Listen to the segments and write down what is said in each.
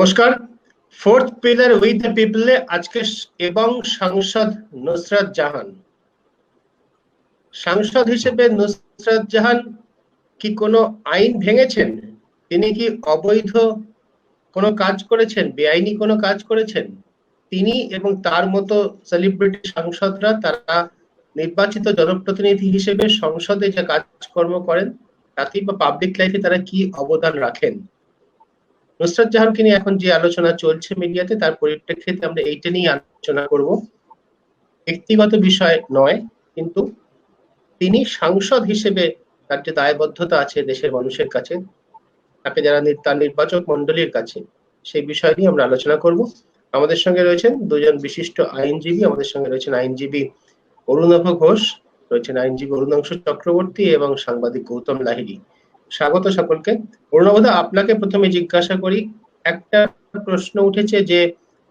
নমস্কার। Fourth pillar with the পিপলে আজকে এবং সাংসদ নুসরাত জাহান। সাংসদ হিসেবে নুসরাত জাহান কি কোনো আইন ভেঙেছেন? তিনি কি অবৈধ কোনো কাজ করেছেন, বেআইনি কোনো কাজ করেছেন? তিনি এবং তার মতো সেলিব্রিটি সাংসদরা তারা নির্বাচিত জনপ্রতিনিধি হিসেবে সংসদে যে কাজকর্ম করেন তাতে বা পাবলিক লাইফে তারা কি অবদান রাখেন? নুসরাত জাহানকে নিয়ে এখন যে আলোচনা চলছে মিডিয়াতে তার পরিপ্রেক্ষিতে আমরা এইটা নিয়ে আলোচনা করব। ব্যক্তিগত বিষয় নয়, কিন্তু তিনি সাংসদ হিসেবে তার যে দায়বদ্ধতা আছে দেশের মানুষের কাছে, তাকে যারা তার নির্বাচক মন্ডলীর কাছে, সেই বিষয় নিয়ে আমরা আলোচনা করব। আমাদের সঙ্গে রয়েছেন দুজন বিশিষ্ট আইনজীবী। আমাদের সঙ্গে রয়েছেন আইনজীবী অরুণাভ ঘোষ, রয়েছেন আইনজীবী অরুণাংশু চক্রবর্তী এবং সাংবাদিক গৌতম লাহিড়ী। স্বাগত সকলকে। অরুণাভদা, আপনাকে প্রথমে জিজ্ঞাসা করি, একটা প্রশ্ন উঠেছে যে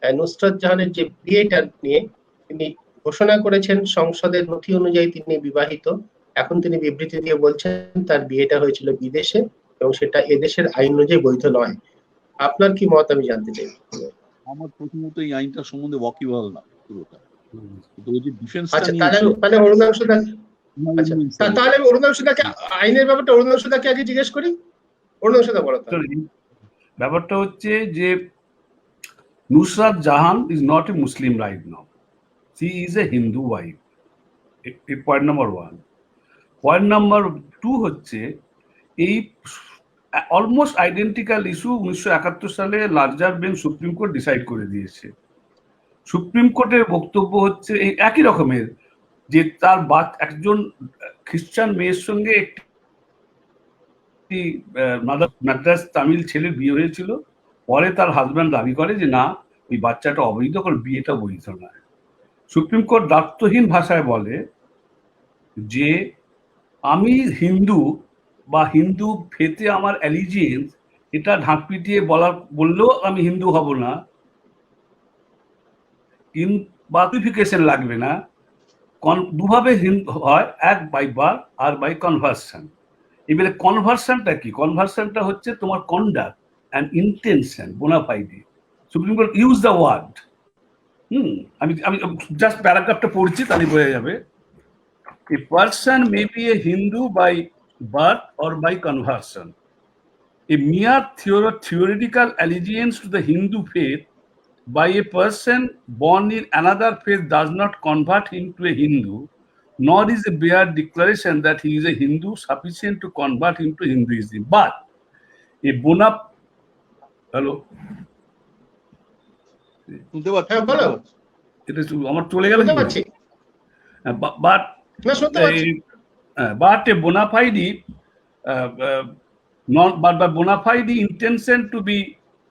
নুসরাত জাহানের যে বিয়েটা নিয়ে তিনি ঘোষণা করেছেন সংসদের নথি অনুযায়ী তিনি বিবাহিত, এখন তিনি বিবৃতি দিয়ে বলছেন তার বিয়েটা হয়েছিল বিদেশে এবং সেটা এদেশের আইন অনুযায়ী বৈধ নয়। আপনার কি মত আমি জানতে চাই। আমার প্রথমত এই আইনটা সম্বন্ধে ওয়াকিবহাল না পুরোটা। আচ্ছা, তাহলে অরুণাংশুদাকে আইনের ব্যাপারটা অরুণাংশুদাকে আগে জিজ্ঞেস করি। অরুণাংশুদা বলো। ব্যাপারটা হচ্ছে যে Nusrat Jahan is not a Muslim right now, she is a Hindu wife. Point number 1। Point number 2 হচ্ছে এই অলমোস্ট আইডেন্টিক্যাল ইস্যু 1971 সালে larger bench Supreme Court decide করে দিয়েছে। সুপ্রিম কোর্টের বক্তব্য হচ্ছে এই একই রকমের, যে তার একজন খ্রিস্টান মেয়ের সঙ্গে একটি মাদ্রাস তামিল ছেলের বিয়ে হয়েছিল। পরে তার হাজব্যান্ড দাবি করে যে না, ওই বাচ্চাটা অবৈধ, কারণ বিয়েটা বৈধ নয়। সুপ্রিম কোর্ট দায়িত্বহীন ভাষায় বলে যে আমি হিন্দু বা হিন্দু ফেতে আমার অ্যালিজিয়েন্স, এটা ঢাক পিটিয়ে বললেও আমি হিন্দু হব না, বাতিফিকেশন লাগবে না। দুভাবে হিন্দু হয়, এক বাই বার্থ আর বাই কনভার্সন। এবারে কনভার্সনটা কি? কনভার্সনটা হচ্ছে তোমার কন্ডাক্ট অ্যান্ড ইন্টেনশন বোনাফাইডে। Supreme Court use the word. আমি জাস্ট প্যারাগ্রাফটা পড়ছি, তাহলে বোঝা যাবে। A person may be a Hindu by birth or by conversion. A mere theoretical allegiance to the Hindu faith by a person born in another faith does not convert him to a Hindu, nor is a bare declaration that he is a Hindu sufficient to convert him to Hinduism. But a আমার চলে গেল। But a bona fide intention to be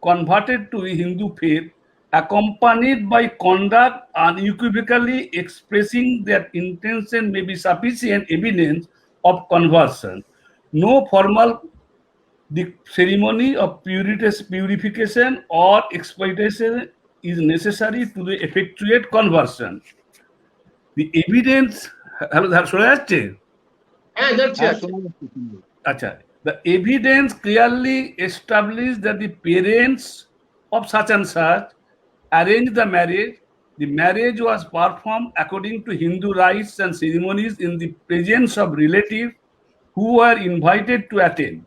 converted to a Hindu faith, accompanied by conduct unequivocally expressing that intention, may be sufficient evidence of conversion. No formal ceremony of purification or expiation is necessary to effectuate conversion. The evidence, শোনা যাচ্ছে? আচ্ছা, the evidence clearly established that the parents of such and such arranged the marriage. The marriage was performed according to Hindu rites and ceremonies in the presence of relatives who were invited to attend.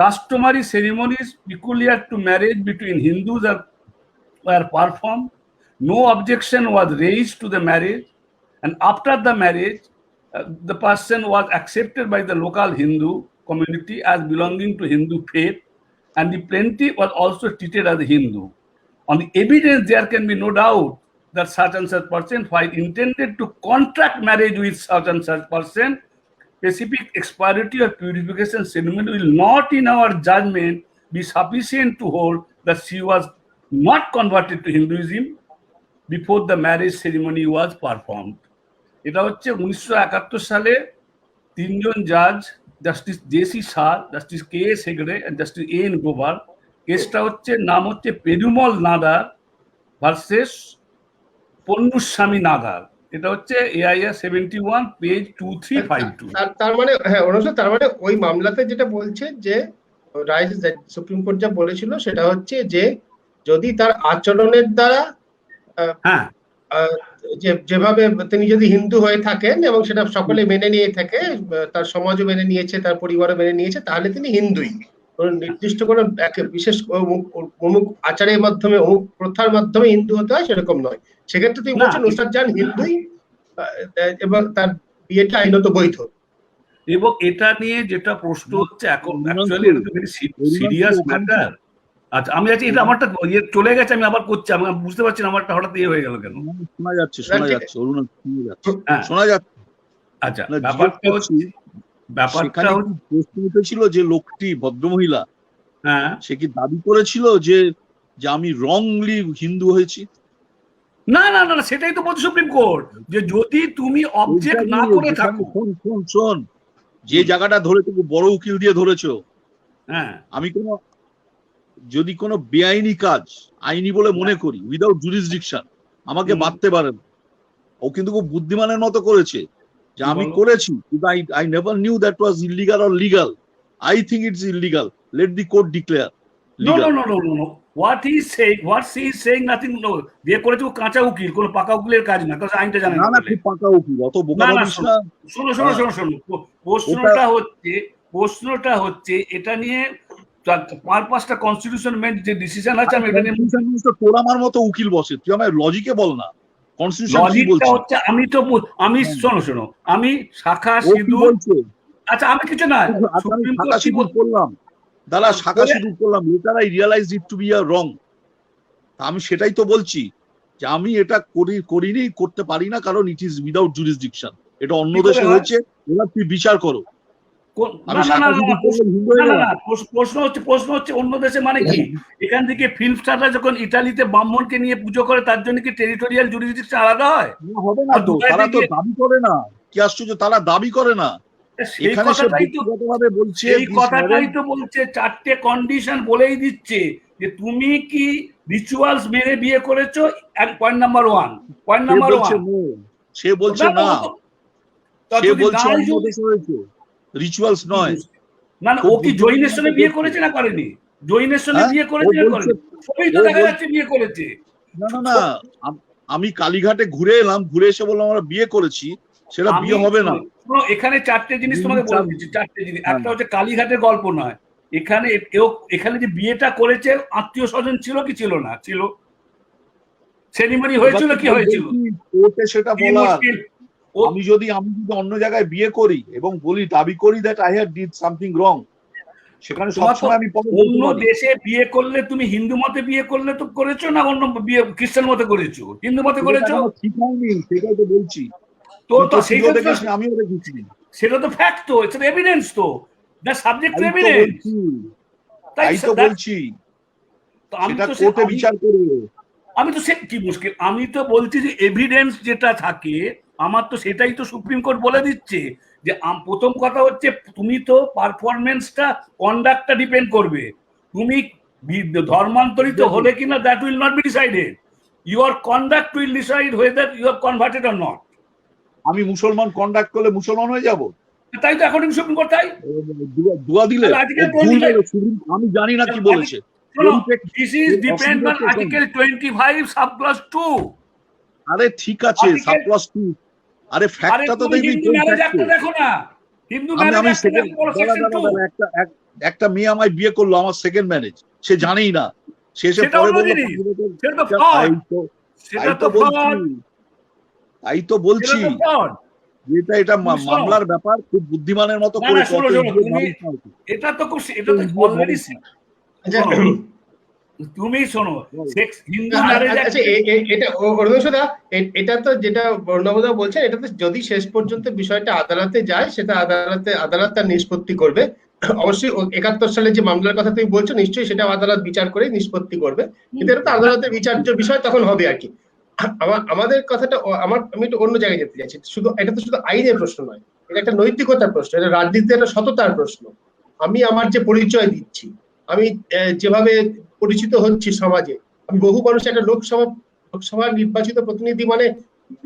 Customary ceremonies peculiar to marriage between Hindus were performed. No objection was raised to the marriage, and after the marriage, the person was accepted by the local Hindu community as belonging to Hindu faith, and the plaintiff was also treated as a Hindu. On the evidence, there can be no doubt that such and such person, while intended to contract marriage with such and such person, specific expiry or purification ceremony will not, in our judgment, be sufficient to hold that she was not converted to Hinduism before the marriage ceremony was performed. এটা হচ্ছে 1971 সালে তিনজন জাজ, justice JC Shah, justice K S Hegde, justice N Grover. কেসটা হচ্ছে, নাম হচ্ছে Perumal Nadar versus Ponnuswamy Nadar. এটা হচ্ছে AIR 71 পেজ 2352। তার মানে তার মানে ওই মামলাতে যেটা বলছে যে সুপ্রিম কোর্ট যা বলেছিল সেটা হচ্ছে যে যদি তার আচরণের দ্বারা হ্যাঁ যেভাবে তিনি যদি হিন্দু হয়ে থাকেন এবং সেটা সকলে মেনে নিয়ে থাকে, তার সমাজও মেনে নিয়েছে, তার পরিবারও মেনে নিয়েছে, তাহলে তিনি হিন্দুই। কোন নির্দিষ্ট কোনো বিশেষ অমুক আচারের মাধ্যমে, অমুক প্রথার মাধ্যমে হিন্দু হতে হয় সেরকম নয়। সেক্ষেত্রে তুমি বলছো নুসরাত জাহান হিন্দুই এবং তার বিয়েটা আইনত বৈধ। এবং এটা নিয়ে যেটা প্রশ্ন হচ্ছে এখন অ্যাকচুয়ালি এটা ভেরি সিরিয়াস ম্যাটার। আচ্ছা আমি আছি, এটা আমারটা চলে গেছে, আমি আবার করছি, আমি বুঝতে পারছি না আমারটা হঠাৎ হয়ে গেল কেন। শোনা যাচ্ছে শোনা যাচ্ছে। আচ্ছা ব্যাপারটা প্রশ্ন উঠেছিল যে লোকটি ভদ্রমহিলা, হ্যাঁ সে কি দাবি করেছিল যে আমি রংলি হিন্দু হয়েছি? না না না, সেটাই তো বলছে সুপ্রিম কোর্ট, যে যদি তুমি অবজেক্ট না করে থাকো। শোন, যে জায়গাটা ধরে তুমি বড় উকিল দিয়ে ধরেছো, হ্যাঁ আমি যদি কোনো বেআইনি কাজ আইনি বলে মনে করি উইদাউট জুরিসডিকশন, আমাকে বাঁধতে পারেন। ও কিন্তু খুব বুদ্ধিমানের মতো করেছে যে আমি করেছি, কিন্তু I never knew that was illegal or legal. I think it's illegal, late the court declare. No. What she is saying nothing. No, বিয়ে করেছে ও কাঁচা উকিল, কোনো পাকা উকিলের কাজ না, কারণ আইনটা জানে না। খুব পাকা উকিল, অত বোকা ভাবিস না। শোনো, প্রশ্নটা হচ্ছে এটা নিয়ে 5-5টা কনস্টিটিউশন মেন্ট যে ডিসিশন আছে, আমি এটা নিয়ে তোর আমার মতো উকিল বসে, তুই আমার লজিকে বল না। কনস্টিটিউশন কি বলছে? হচ্ছে আমি শোনো আমি শাখা সিঁদুর, আচ্ছা আমি কিছু না শাখা সিঁদুর করলাম, দাদা শাখা সিঁদুর করলাম, later I realize it to be a wrong. আমি সেটাই তো বলছি যে আমি এটা করিনি, করতে পারি না, কারণ ইট ইজ উইদাউট জুরিসডিকশন। এটা অন্য দেশে হয়েছে, এবার তুই বিচার করো। প্রশ্ন হচ্ছে অন্য দেশে মানে কি? এখান থেকে ফিল্ম স্টাররা যখন ইতালিতে ব্রাহ্মণকে নিয়ে পুজো করে, তার জন্য কি টেরিটোরিয়াল জুরিসডিকশন আলাদা হয়? হবে না তো, তারা তো দাবি করে না। কি আশ্চর্য, তারা দাবি করে না। সেই কথাটাই তো বলছে, 4টে কন্ডিশন বলেই দিচ্ছে যে তুমি কি রিচুয়ালস মেনে বিয়ে করেছো, পয়েন্ট নাম্বার 1। পয়েন্ট নাম্বার 1 সে বলছে না, সে বলছে অন্য দেশে হয়েছে, রিচুয়ালস নয়। না ও কি জৈনের সঙ্গে বিয়ে করেছে না করেনি? জৈনের সঙ্গে বিয়ে করেছে না করেনি? সবই তো দেখা যাচ্ছে বিয়ে করেছে। না, আমি কালীঘাটে ঘুরে এলাম, ঘুরে এসে বললাম আমরা বিয়ে করেছি, সেটা বিয়ে হবে না। এখানে 4টে জিনিস তোমাকে বলে দিচ্ছি, 4টে জিনিস। একটা হচ্ছে কালীঘাটের গল্প নয়, এখানে যে বিয়েটা করেছে আত্মীয় স্বজন ছিল কি ছিল না? ছিল। সেরিমনি হয়েছিল কি হয়েছিল? সেটা বলা। আমি যদি অন্য জায়গায় বিয়ে করি এবং বলি, দাবি করি that I have did something wrong, সেখানে সবসময় আমি অন্য দেশে বিয়ে করলে, তুমি হিন্দু মতে বিয়ে করলে তো করেছো না অন্য বিয়ে খ্রিস্টান মতে করেছো? হিন্দু মতে করেছো, ঠিক হয়নি, সেটাই তো বলছি। সেটা তো ফ্যাক্ট, তো এটা এভিডেন্স, তো দ্য সাবজেক্ট এভিডেন্স। তাই তো বলছি, সেটা কোর্টে বিচার করবে। আমি তো সে কি মুশকিল, আমি তো বলছি যে এভিডেন্স যেটা থাকে, আমার তো সেটাই তো সুপ্রিম কোর্ট বলে দিচ্ছে যে প্রথম কথা হচ্ছে তুমি তো পারফরমেন্সটা, কন্ডাক্টটা ডিপেন্ড করবে। তুমি ধর্মান্তরিত হলে কিনা, that will not be decided. Your conduct will decide whether you are converted or not. আমি মুসলমান কন্ডাক্ট করলে মুসলমান হয়ে যাব? তাই তো অ্যাকর্ডিং সুপ্রিম কোর্ট, তাই দোয়া দিলে। আমি জানি না কি বলেছে। This is depend on Article 25 subclause 2. আরে ঠিক আছে, সাবক্লজ 2। আরে ফ্যাক্টটা তো দেখবি। হিন্দু ম্যারেজ অ্যাক্ট দেখো না, হিন্দু ম্যারেজ অ্যাক্ট একটা মেয়ে আমায় বিয়ে করলো, আমার সেকেন্ড ম্যারেজ, সে জানেই না, সে এসে পরে বলল। তাই তো বলছি এটা মামলার ব্যাপার, খুব বুদ্ধিমানের মতো করে। এটা তো অলরেডি তুমি শোনো, হিন্দু ম্যারেজ, এটা তো যেটা বর্ণবদা বলছে, এটা তো যদি শেষ পর্যন্ত বিষয়টা আদালতে যায়, সেটা আদালত তার নিষ্পত্তি করবে। অবশ্যই 71 সালে যে মামলার কথা তুমি বলছো, নিশ্চয়ই সেটা আদালত বিচার করে নিষ্পত্তি করবে, কিন্তু এটা তো আদালতের বিচার্য বিষয় তখন হবে আর কি। আমাদের কথাটা আমি একটু অন্য জায়গায় যেতে চাইছি। এটা তো শুধু আইনের প্রশ্ন নয়, এটা একটা নৈতিকতার প্রশ্ন, এটা রাজনীতির একটা সততার প্রশ্ন। আমি আমার যে পরিচয় দিচ্ছি, আমি যেভাবে পরিচিত হচ্ছি সমাজে, আমি বহু মানুষ, একটা লোকসভার নির্বাচিত প্রতিনিধি মানে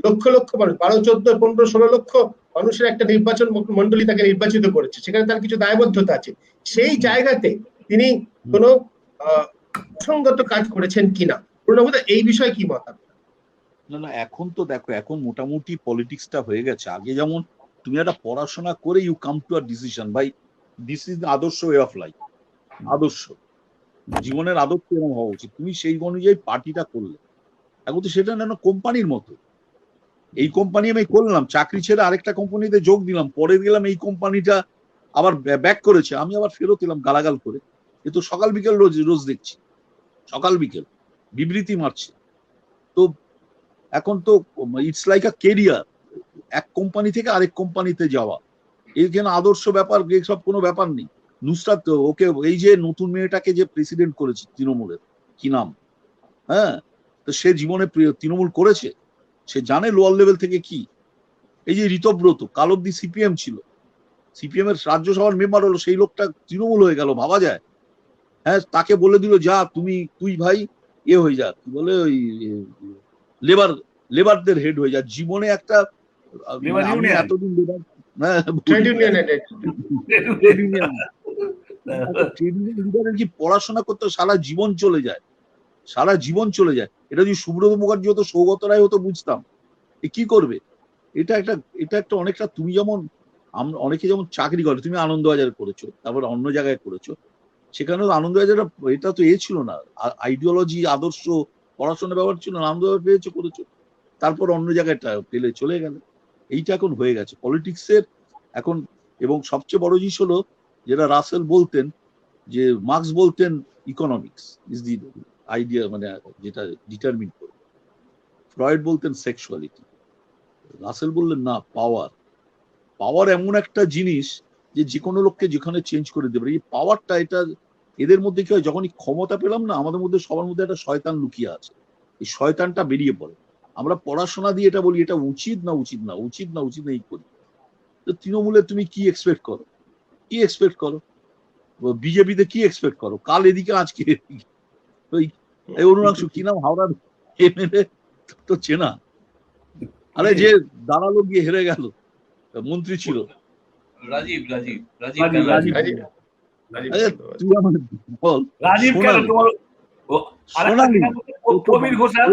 লক্ষ লক্ষ মানুষ, 12, 14, 15, 16 লক্ষ মানুষের একটা নির্বাচন মন্ডলী তাকে নির্বাচিত করেছে, সেখানে তার কিছু দায়বদ্ধতা আছে। সেই জায়গাতে তিনি কোনো অসঙ্গত কাজ করেছেন কিনা, প্রণবদা এই বিষয়ে কি মত আপনার? না, এখন তো দেখো, এখন মোটামুটি পলিটিক্সটা হয়ে গেছে। আগে যেমন তুমি একটা পড়াশোনা করে you come to a decision, ভাই দিস ইজ আদর্শ ওয়ে অফ লাইফ, আদর্শ জীবনের আদর্শ এরকম হওয়া উচিত, তুমি সেই অনুযায়ী পার্টিটা করলে। এখন তো সেটা না কোম্পানির মতো, এই কোম্পানি আমি করলাম, চাকরি ছেড়ে আরেকটা কোম্পানিতে যোগ দিলাম, পরে গেলাম এই কোম্পানিটা আবার ব্যাক করেছে, আমি আবার ফেরত এলাম গালাগাল করে। এ তো সকাল বিকেল রোজ রোজ দেখছি, সকাল বিকেল বিবৃতি মারছে। তো এখন তো ইটস লাইক আ কেরিয়ার, এক কোম্পানি থেকে আরেক কোম্পানিতে যাওয়া, এখানে আদর্শ ব্যাপার সব কোনো ব্যাপার নেই। নুসরাত ওকে, এই যে নতুন মেয়েটাকে যে প্রেসিডেন্ট করেছে তৃণমূলের, কি নাম, হ্যাঁ, তো সে জীবনে তৃণমূল করেছে, সে জানে লোয়ার লেভেল থেকে কি। এই যে ঋতব্রত কাল অব্দি সিপিএম ছিল, সিপিএম এর রাজ্যসভার মেম্বার হলো, সেই লোকটা তৃণমূল হয়ে গেল, ভাবা যায়? হ্যাঁ, তাকে বলে দিল যা তুই ভাই হয়ে যা, কি বলে ওই লেবারদের হেড হয়ে যা, জীবনে একটা আমি এতদিন ট্রেড ইউনিয়নের লিডারের কি পড়াশোনা করতে সারা জীবন চলে যায়, সারা জীবন চলে যায়। এটা যদি সুব্রত মুখার্জি হতো, সৌগত রায় হতো, বুঝতাম কি করবে। এটা একটা অনেকটা, তুমি যেমন আমরা অনেকে যেমন চাকরি করে, তুমি আনন্দবাজার করেছো, তারপর অন্য জায়গায় করেছো, সেখানেও আনন্দবাজার এটা তো ছিল না, আইডিওলজি আদর্শ পড়াশোনার ব্যাপার ছিল না, আনন্দবাজার পেয়েছো করেছো, তারপর অন্য জায়গায় পেলে চলে গেল। এইটা এখন হয়ে গেছে পলিটিক্সের এখন। এবং সবচেয়ে বড় জিনিস হলো, যেটা রাসেল বলতেন, যে মার্কস বলতেন ইকোনমিক্স ইজ দি আইডিয়া, মানে যেটা ডিটারমিন করে, ফ্রয়েড বলতেন সেক্সুয়ালিটি, রাসেল বললেন না পাওয়ার। পাওয়ার এমন একটা জিনিস যে কোনো লোককে যেখানে চেঞ্জ করে দেবে, এই পাওয়ারটা, এটা এদের মধ্যে কি হয়, যখনই ক্ষমতা পেলাম না, আমাদের মধ্যে সবার মধ্যে একটা শয়তান লুকিয়ে আছে, এই শয়তানটা বেরিয়ে পড়ে। আমরা পড়াশোনা দিয়ে এটা বলি, এটা উচিত না উচিত না উচিত না উচিত না, এই করি। তো তৃণমূলে তুমি কি এক্সপেক্ট করো, কি এক্সপেক্ট করো? বিজেপিতে কি এক্সপেক্ট করো, কাল এদিকে আজকে এদিকে। ওই অরুণাংশু কি নাম, হাওড়ার এমএলএ, তো চেনা, আরে যে দাঁড়ালো গিয়ে হেরে গেল, মন্ত্রী ছিল, রাজীব তুই আমার বল, রাজীব কেন তোমার সোনালি প্রবীর ঘোষাল,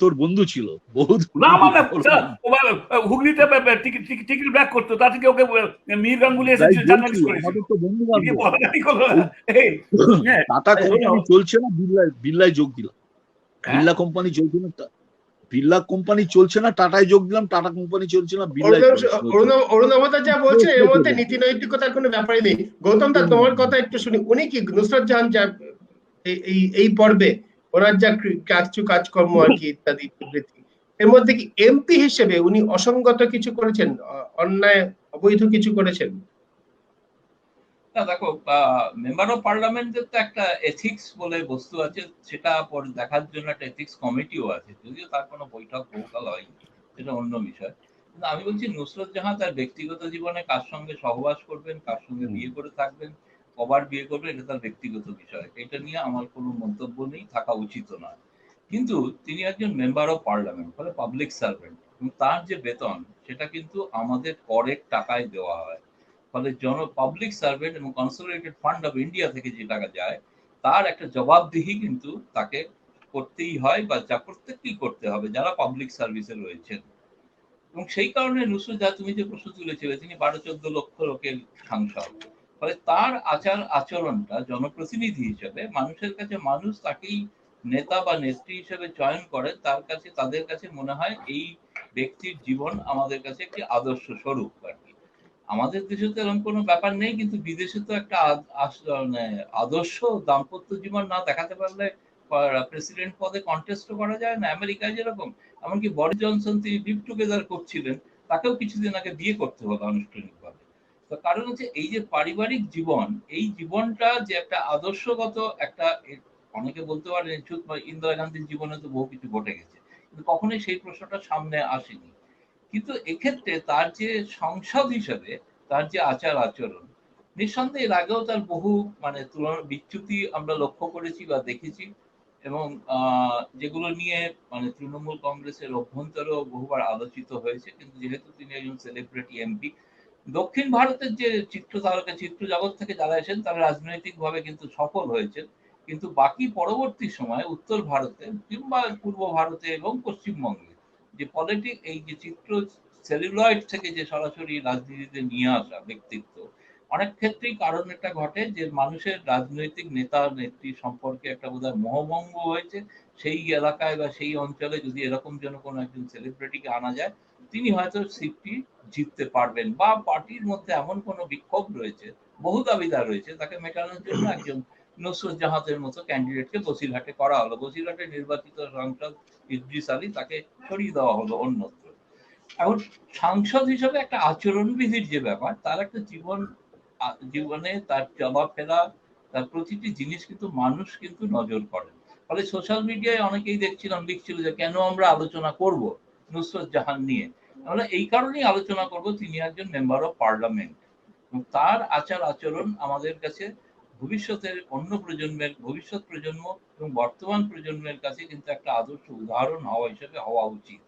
তোর বন্ধু ছিল বহুত, না মানে হুগলিতে টিকিট ব্যাক করতো, তা থেকে ওকে মীর গাঙ্গুলি এসে জার্নালিস্ট করেছিল। আমাদের তো বন্ধু বান্ধব। টাটা কোম্পানি চলছে না, বিড়লায় যোগ দিলাম, বিড়লা কোম্পানি চলছে না, বিড়লা কোম্পানি চলছে না, টাটায় যোগ দিলাম, টাটা কোম্পানি চলছে না, অরুণবদা যা বলছে এর মধ্যে নীতি নৈতিকতার কোনো ব্যাপারই নেই। গৌতম দা, তোমার কথা একটু শুনি। উনি কি নুসরাত জাহান যা এই পর্বে ওনার যা কাজকর্ম আর কি ইত্যাদি প্রভৃতি, এর মধ্যে কি এমপি হিসেবে উনি অসঙ্গত কিছু করেছেন, অন্যায় অবৈধ কিছু করেছেন? না দেখো, মেম্বার অফ পার্লামেন্টের তো একটা এথিক্স বলে বস্তু আছে, সেটা পরে দেখার জন্য একটা এথিক্স কমিটিও আছে, যদিও তার কোনো বৈঠক বহুকাল হয়নি, সেটা অন্য বিষয়। কিন্তু আমি বলছি, নুসরত জাহান তার ব্যক্তিগত জীবনে কার সঙ্গে সহবাস করবেন, কার সঙ্গে বিয়ে করে থাকবেন, কবার বিয়ে করবেন, এটা তার ব্যক্তিগত বিষয়, এটা নিয়ে আমার কোনো মন্তব্য নেই, থাকা উচিত নয়। কিন্তু তিনি একজন মেম্বার অফ পার্লামেন্ট, ফলে পাবলিক সার্ভেন্ট, এবং তার যে বেতন সেটা কিন্তু আমাদের করের টাকায় দেওয়া হয়। ফলে পাবলিক সার্ভেন্ট এবং কনসোলিডেটেড ফান্ড অফ ইন্ডিয়া থেকে যে টাকা যায়, তার একটা জবাবদিহি কিন্তু তাকে করতেই হয়, বা যা প্রত্যেককেই করতে হবে যারা পাবলিক সার্ভিসে রয়েছেন। এবং সেই কারণে নুসরত জাহান, তুমি যে প্রশ্ন তুলেছিলে, তিনি 12-14 লক্ষ লোকের সাংসদ, ফলে তার আচার আচরণটা জনপ্রতিনিধি হিসেবে মানুষের কাছে, মানুষ তাকেই নেতা বা নেত্রী হিসেবে চয়ন করে, তাদের কাছে মনে হয় এই ব্যক্তির জীবন আমাদের কাছে একটি আদর্শ স্বরূপ আর কি। আমাদের দেশে তো এরকম কোনো ব্যাপার নেই, কিন্তু বিদেশে তো একটা আদর্শ দাম্পত্য জীবন না দেখাতে পারলে প্রেসিডেন্ট পদে কন্টেস্ট করা যায় না। আমেরিকায় যেরকম, এমনকি বরিস জনসন, তিনি লিভ টুগেদার করছিলেন, তাকেও কিছুদিন আগে বিয়ে করতে হলো আনুষ্ঠানিকভাবে। তো কারণ হচ্ছে, এই যে পারিবারিক জীবন, এই জীবনটা যে একটা আদর্শগত একটা, অনেকে বলতে পারেন ইন্দিরা গান্ধীর জীবনে তো বহু কিছু ঘটে গেছে, কিন্তু কখনোই সেই প্রশ্নটা সামনে আসেনি। কিন্তু এক্ষেত্রে তার যে সংসদ হিসেবে তার যে আচার আচরণ, নিঃসন্দেহে এর আগেও তার বহু বিচ্যুতি আমরা লক্ষ্য করেছি বা দেখেছি, এবং যেগুলো নিয়ে তৃণমূল কংগ্রেসের অভ্যন্তরেও বহুবার আলোচিত হয়েছে। কিন্তু যেহেতু তিনি একজন সেলিব্রিটি এমপি, দক্ষিণ ভারতের যে চিত্র তারকা চিত্র জগৎ থেকে যারা এসেছেন তারা রাজনৈতিকভাবে কিন্তু সফল হয়েছেন, কিন্তু বাকি পরবর্তী সময়ে উত্তর ভারতে কিংবা পূর্ব ভারতে এবং পশ্চিমবঙ্গে যে এই যে চিত্র সেলুলয়েড থেকে যে সরাসরি রাজনীতিতে নিয়ে আসা ব্যক্তিত্ব, অনেক ক্ষেত্রেই কারণ এটা ঘটে যে মানুষের রাজনৈতিক নেতা নেত্রী সম্পর্কে একটা বোধহয় মোহভঙ্গ হয়েছে। সেই এলাকায় বা সেই অঞ্চলে যদি এরকম যেন কোনো একজন সেলিব্রিটিকে আনা যায়, তিনি হয়তো সিটটি জিততে পারবেন, বা পার্টির মধ্যে এমন কোনো বিক্ষোভ রয়েছে, বহু দাবিদার রয়েছে, তাকে মেটানোর জন্য একজন নুসরত জাহানের মতো ক্যান্ডিডেটকে বসিরহাটে করা হলো। বসিরহাটে নির্বাচিত সাংসদ ইদ্রিস আলী, তাকে সরিয়ে দেওয়া হলো অন্যত্র। এখন সাংসদ হিসেবে একটা আচরণবিধির যে ব্যাপার, তার একটা জীবনে তার চলাফেরা, তার প্রতিটি জিনিস কিন্তু মানুষ কিন্তু নজর করেন। ফলে সোশ্যাল মিডিয়ায় অনেকেই লিখছিল যে কেন আমরা আলোচনা করব নুসরত জাহান নিয়ে। আমরা এই কারণেই আলোচনা করব, তিনি একজন মেম্বার অফ পার্লামেন্ট, তার আচার আচরণ আমাদের কাছে ভবিষ্যতের ভবিষ্যৎ প্রজন্ম এবং বর্তমান প্রজন্মের কাছে কিন্তু একটা আদর্শ উদাহরণ হওয়া উচিত।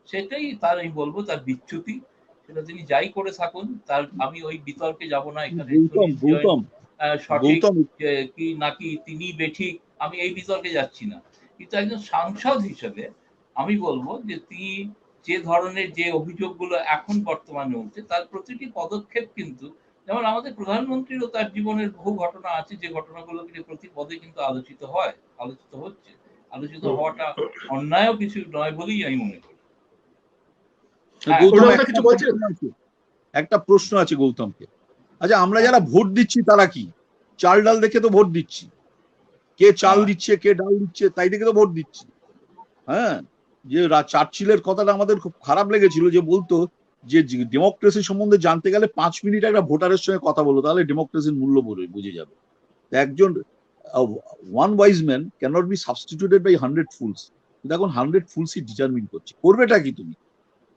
সেটাই তার, আমি বলবো, তার বিচ্যুতি। সেটা তিনি যাই করে থাকুন, তার, আমি ওই বিতর্কে যাব না এখানে, সঠিক কি নাকি তিনি বেঠিক, আমি এই বিতর্কে যাচ্ছি না। কিন্তু একজন সাংসদ হিসেবে আমি বলবো যে তিনি যে ধরনের যে অভিযোগগুলো এখন বর্তমানে উঠছে, তার প্রতিটি পদক্ষেপ কিন্তু, যেমন আমাদের প্রধানমন্ত্রীরও তার জীবনের বহু ঘটনা আছে, যে ঘটনাগুলো কিন্তু প্রতি পদে কিন্তু আলোচিত হচ্ছে। আলোচিত হওয়াটা অন্যায় কিছু নয় বলেই আমি মনে করি। একটা প্রশ্ন আছে গৌতমকে। আচ্ছা, আমরা যারা ভোট দিচ্ছি তারা কি চাল ডাল দেখে তো ভোট দিচ্ছি? কে চাল দিচ্ছে, কে ডাল দিচ্ছে, তাই দেখে তো ভোট দিচ্ছি। হ্যাঁ, যে চার্চিলের কথাটা আমাদের খুব খারাপ লেগেছিল, যে বলতো যে ডেমোক্রেসি সম্বন্ধে জানতে গেলে 5 মিনিট একটা ভোটারের সঙ্গে কথা বলো, তাহলে ডেমোক্রেসির মূল্য বুঝে যাবে। একজন one wise man cannot be substituted by 100 fools। এখন 100 ফুলসই ডিটারমিন করছে। করবেটা কি তুমি?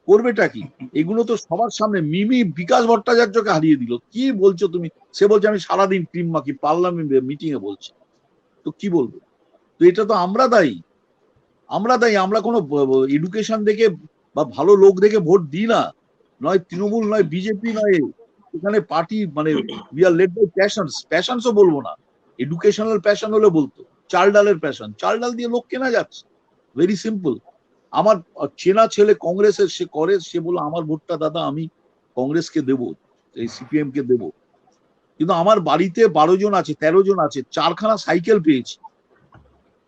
করবেটা কি? এগুলো তো সবার সামনে। মিমি বিকাশ ভট্টাচার্যকে হারিয়ে দিল। কি বলছো তুমি? সে বলছে আমি সারাদিন ক্রিম মাখি, পার্লামেন্ট মিটিং এ বলছে। তো কি বলবো? তো এটা তো আমরা দায়ী। আমরা কোনো এডুকেশন দেখে বা ভালো লোক দেখে ভোট দিই না। নয় তৃণমূল, নয় বিজেপি, নয় এখানে পার্টি, মানে উই আর লেড বাই প্যাশনসও বলবো না, এডুকেশনাল প্যাশন হলে বলতো। চাল ডালের প্যাশন, চাল ডাল দিয়ে লোক কেনা যাচ্ছে। Very simple. আমার চেনা ছেলে কংগ্রেসের, সে বললো আমার ভোটটা দাদা আমি কংগ্রেসকে দেবো, এই সিপিএম কে দেবো। কিন্তু আমার বাড়িতে 12 জন আছে, 13 জন আছে, 4খানা সাইকেল পেয়েছি,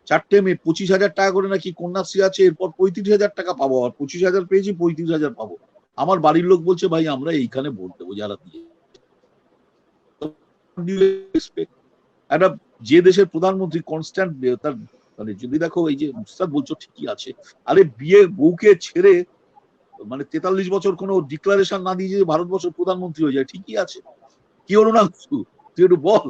4টে মেয়ে, 25,000 টাকা করে নাকি কন্যাশ্রী আছে, এরপর 35,000 টাকা পাবো, আর 25,000 পেয়েছি, 35,000 পাবো। আমার বাড়ির লোক বলছে ভাই আমরা এইখানে ভোট দেবো যারা দিয়ে। একটা যে দেশের প্রধানমন্ত্রী কনস্ট্যান্ট, তার মানে যদি দেখো, এই যে মুস্তাদ বলছো ঠিকই আছে, আরে বিয়ে বউকে ছেড়ে মানে 43 বছর কোনো ডিক্লারেশন না দিয়ে যে ভারতবর্ষের প্রধানমন্ত্রী হয়ে যায়, ঠিকই আছে। কি হলো না, তুই একটু বল।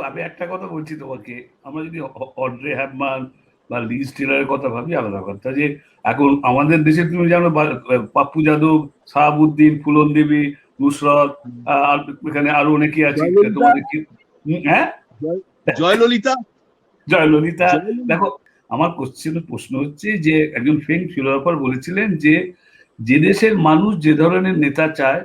আমি একটা কথা বলছি তোমাকে, আমরা যদি অড্রে হ্যাপম্যান বা লিজ টেলরের কথা ভাবি, আলাদা কথা। যে এখন আমাদের দেশে তুমি জানো পাপ্পু যাদব, শাহাবুদ্দিন, ফুলন দেবী, নুসরত, আর এখানে আরো অনেকে আছে তোমাদের কি, হ্যাঁ, জয়ললিতা। দেখো, আমার প্রশ্ন হচ্ছে যে একজন ফ্রেঞ্চ ফিলোসফার বলেছিলেন যে যে দেশের মানুষ যে ধরনের নেতা চায়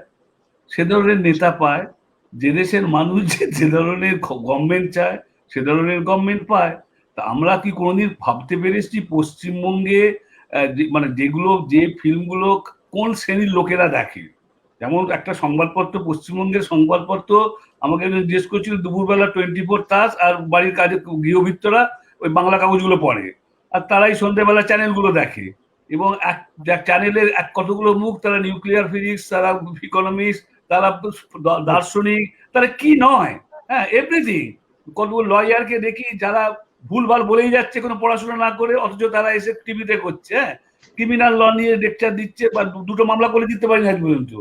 সে ধরনের নেতা পায়, যে দেশের মানুষ যে ধরনের গভর্নমেন্ট চায় সে ধরনের গভর্নমেন্ট পায়। তা আমরা কি কোনোদিন ভাবতে পেরেছি পশ্চিমবঙ্গে মানে যে ফিল্মগুলো কোন শ্রেণীর লোকেরা দেখে? যেমন একটা সংবাদপত্র, পশ্চিমবঙ্গের সংবাদপত্র, আমাকে জিজ্ঞেস করছিল দুপুরবেলা 24 তাস আর বাড়ির কাজে গৃহবৃত্তরা ওই বাংলা কাগজগুলো পড়ে, আর তারাই সন্ধ্যেবেলা চ্যানেলগুলো দেখে। এবং এক চ্যানেলের কতগুলো মুখ, তারা নিউক্লিয়ার ফিজিক্স, তারা ইকোনমিক্স, তারা দার্শনিক, তারা কি নয়, হ্যাঁ, এভরিথিং। কতগুলো লয়ারকে দেখি যারা ভুলভাল বলেই যাচ্ছে কোনো পড়াশোনা না করে, অথচ তারা এসে টিভিতে করছে, হ্যাঁ, ক্রিমিনাল ল নিয়ে লেকচার দিচ্ছে, বা 2টো মামলা করে দিতে পারি না আজ পর্যন্ত।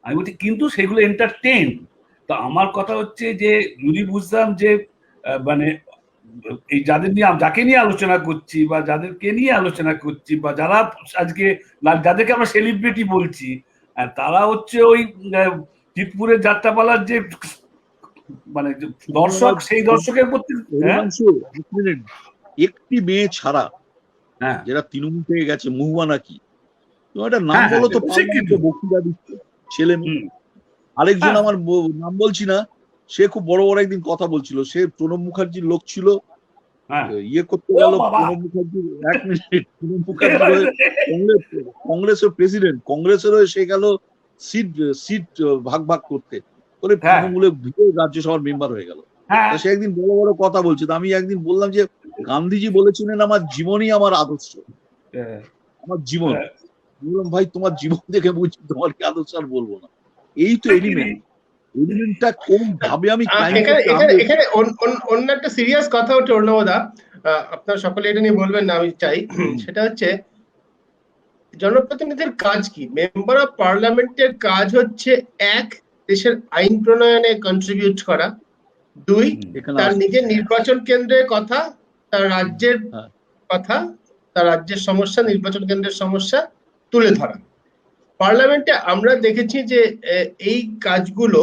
আমি বলছি কিন্তু সেগুলো এন্টারটেইন। তো আমার কথা হচ্ছে যে যদি বুঝতাম যে মানে এই যাকে নিয়ে আলোচনা করছি, বা যাদেরকে নিয়ে আলোচনা করছি, বা যারা আজকে যাদেরকে আমরা সেলিব্রিটি বলছি, তারা হচ্ছে ওই চিতপুরের যাত্রাপালার যে মানে দর্শক, সেই দর্শকের প্রতি একটি মেয়ে ছাড়া যেটা তৃণমূল থেকে গেছে, মহুয়া নাকি, তোমার একটা নাম বলো তো, বক্তৃতা দিচ্ছে ছেলে মেয়ে। হুম, আরেকজন হ্যাঁ। আমার নাম বলছি না, সে খুব বড় বড় একদিন কথা বলছিল, সে প্রণব মুখার্জির লোক ছিল, হ্যাঁ। ইয়ে করতে ও গেল বাবা! প্রণব মুখার্জির, 1 মিনিট, প্রণব মুখার্জির হয়ে কংগ্রেসের প্রেসিডেন্ট, কংগ্রেসের হয়ে সে গেল সিট সিট ভাগ ভাগ করতে, করে হ্যাঁ, তৃণমূলে রাজ্যসভার মেম্বার হয়ে গেল। হ্যাঁ, তো সে একদিন বড় বড় কথা বলছে, তো আমি একদিন বললাম যে গান্ধীজি বলেছিলেন আমার জীবনই আমার আদর্শ, হ্যাঁ, আমার জীবন। হ্যাঁ। বললাম ভাই তোমার জীবন দেখে বুঝছি তোমার কি আদর্শ আর বলবো না। এই তো এলিমেন্টটা কোন ভাবে আমি ক্লাইম এখানে করতে এখানে এখানে অন্য একটা সিরিয়াস কথা ওঠে অর্ণবদা, আপনার সকলে এটা নিয়ে বলবেন না আমি চাই, সেটা হচ্ছে জনপ্রতিনিধির কাজ কি? মেম্বার অফ পার্লামেন্টের কাজ হচ্ছে এক, দেশের আইন প্রণয়নে কন্ট্রিবিউট করা, দুই, এখানে তার আসছে। নিজের নির্বাচন কেন্দ্রের কথা, তার রাজ্যের হ্যাঁ। কথা, তার রাজ্যের সমস্যা, নির্বাচন কেন্দ্রের সমস্যা তুলে ধরা। পার্লামেন্টে আমরা দেখেছি যে এই কাজগুলো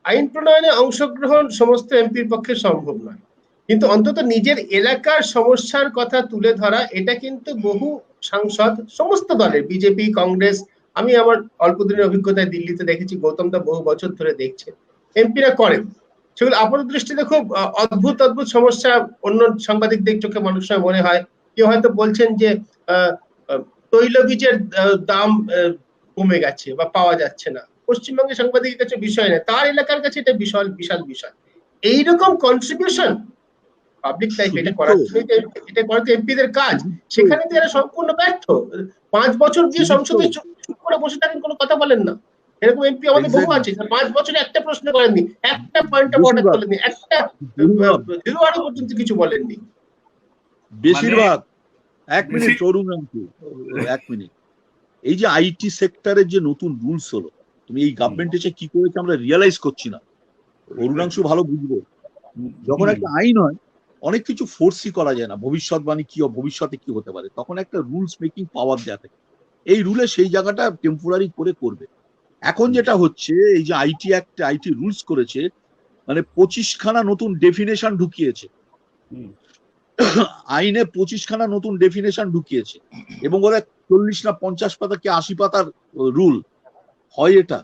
আইন প্রণয়নে অংশগ্রহণ সমস্ত এমপির পক্ষে সম্ভব নয়, কিন্তু অন্তত নিজের এলাকার সমস্যার কথা তুলে ধরা এটা কিন্তু বহু সাংসদ সমস্ত দলের, বিজেপি, কংগ্রেস, আমি আমার অল্প দিনের অভিজ্ঞতায় দিল্লিতে দেখেছি, গৌতম দা বহু বছর ধরে দেখছে, এমপিরা করেন সেগুলো। আপাত দৃষ্টিতে খুব অদ্ভুত অদ্ভুত সমস্যা অন্য সাংবাদিকদের চোখে মানুষ মনে হয়। কেউ হয়তো বলছেন যে তৈলবীজের দাম কমে গেছে বা পাওয়া যাচ্ছে না, পশ্চিমবঙ্গের সাংবাদিকের কাছে বিষয় না, তার এলাকার কাছে এটা বিশাল বিশাল বিষয়। এইরকম কন্ট্রিবিউশন পাবলিক লাইফ এটা করার এটা করা তো এমপিদের কাজ, সেখানে তো এরা সম্পূর্ণ ব্যর্থ। 5 বছর দিয়ে সংসদে চুপ করে বসে থাকেন, কোনো কথা বলেন না। এরকম এমপি আমাদের বহু আছে, 5 বছরে একটা প্রশ্ন করেননি, একটা পয়েন্ট অফ অর্ডার তোলেননি, একটা জিরো পর্যন্ত কিছু বলেননি। বেশিরভাগ 1 মিনিট চরুন, 1 মিনিট। এই যে আইটি সেক্টরের যে নতুন রুলস হলো, তুমি এই গভর্নমেন্ট এসে কি করেছে আমরা রিয়েলাইজ করছি না। অরুণাংশু ভালো বুঝবে, যখন একটা আইন হয় অনেক কিছু ফোর্সই করা যায় না, ভবিষ্যৎবাণী কি ভবিষ্যতে কি হতে পারে, তখন একটা রুলস মেকিং পাওয়ার দেওয়া থাকে, এই রুলে সেই জায়গাটা টেম্পোরারি করে করবে। এখন যেটা হচ্ছে এই যে আইটি অ্যাক্ট, আইটি রুলস করেছে, মানে 25খানা নতুন ডেফিনেশন ঢুকিয়েছে, আইনে 25খানা নতুন ডেফিনেশন ঢুকিয়েছে, এবং ওরা 40 না 50 পাতা কি 80 পাতার রুল হয় এটা।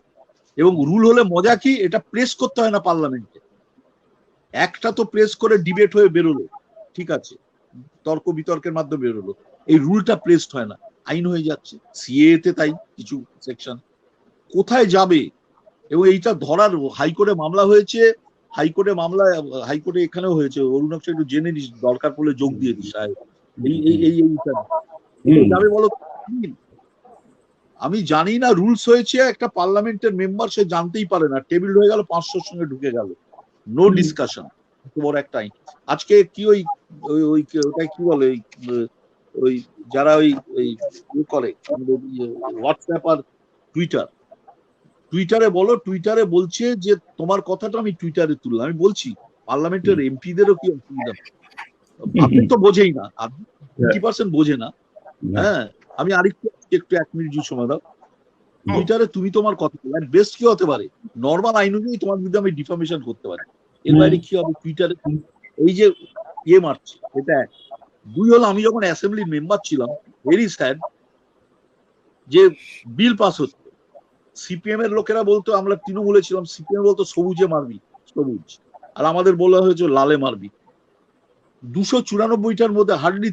এবং রুল হলে মজা কি, এটা প্রেস করতে হয় না পার্লামেন্টে, একটা তো প্রেস করে ডিবেট হয়ে বেরোলো, ঠিক আছে, তর্ক বিতর্কের মাধ্যমে বেরোলো, এই রুলটা প্রেসড হয় না, আইন হয়ে যাচ্ছে। সিএ তে তাই কিছু সেকশন কোথায় যাবে, এবং এইটা ধরার হাইকোর্টে মামলা হয়েছে, হাইকোর্টে এখানেও হয়েছে, অরুণাক্ষ একটু জেনে নিস, দরকার পড়লে যোগ দিয়ে দিস। যাবে বলো? আমি জানি না রুলস হয়েছে, একটা পার্লামেন্টের মেম্বার সে জানতেই পারে না, টেবিল হয়ে গেল 500-র সঙ্গে ঢুকে গেল, নো ডিসকাশন, বড় একটা আইন। আজকে কি ওই ওটা কি বলে, ওই যারা ওই করে হোয়াটসঅ্যাপ আর টুইটারে বলো, টুইটারে বলছে যে তোমার কথাটা আমি টুইটারে তুললাম। আমি বলছি পার্লামেন্টের এমপিদেরও কি অসুবিধা, আপনি তো বোঝেই না, 50% বোঝে না। হ্যাঁ, আমি আরেকটু একটু 1 মিনিট সময় দাও। টুইটারে তুমি তোমার কথা বলো, বেস্ট কি হতে পারে, নর্মাল আইন অনুযায়ী তোমার বিরুদ্ধে আমি ডিফামেশন করতে পারি, এর বাইরে কি হবে? টুইটারে এই যে মারছে, এটা এক। 2 হলো, আমি যখন অ্যাসেম্বলির মেম্বার ছিলাম, ভেরি স্যাড যে বিল পাস হচ্ছে, সিপিএম এর লোকেরা বলতো, আমরা তৃণমূলে ছিলাম, সিপিএম বলতো সবুজে মারবি, সবুজ, আর আমাদের বলা হয়েছে লালে মারবি। 294টার মধ্যে হার্ডলি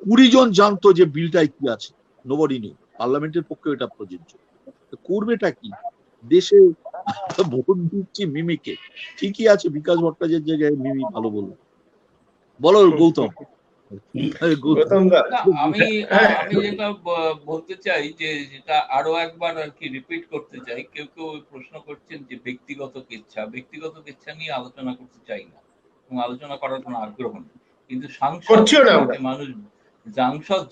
20 জন জানতো যে বিলটাই কি আছে, নোবডি নিউ। পার্লামেন্টের পক্ষে এটা প্রযোজ্য, করবেটা কি? দেশে ভোট দিচ্ছি মিমিকে, ঠিকই আছে, বিকাশ ভট্টাচার্যের জায়গায় মিমি ভালো বলবো, বলো গৌতম। আমি যেটা বলতে চাই, যে যেটা আরো একবার আর কি রিপিট করতে চাই, কেউ কেউ প্রশ্ন করছেন যে ব্যক্তিগত কেচ্ছা নিয়ে আলোচনা করতে চাই না, এবং আলোচনা করার কোনো আগ্রহ নেই, কিন্তু সাংসদ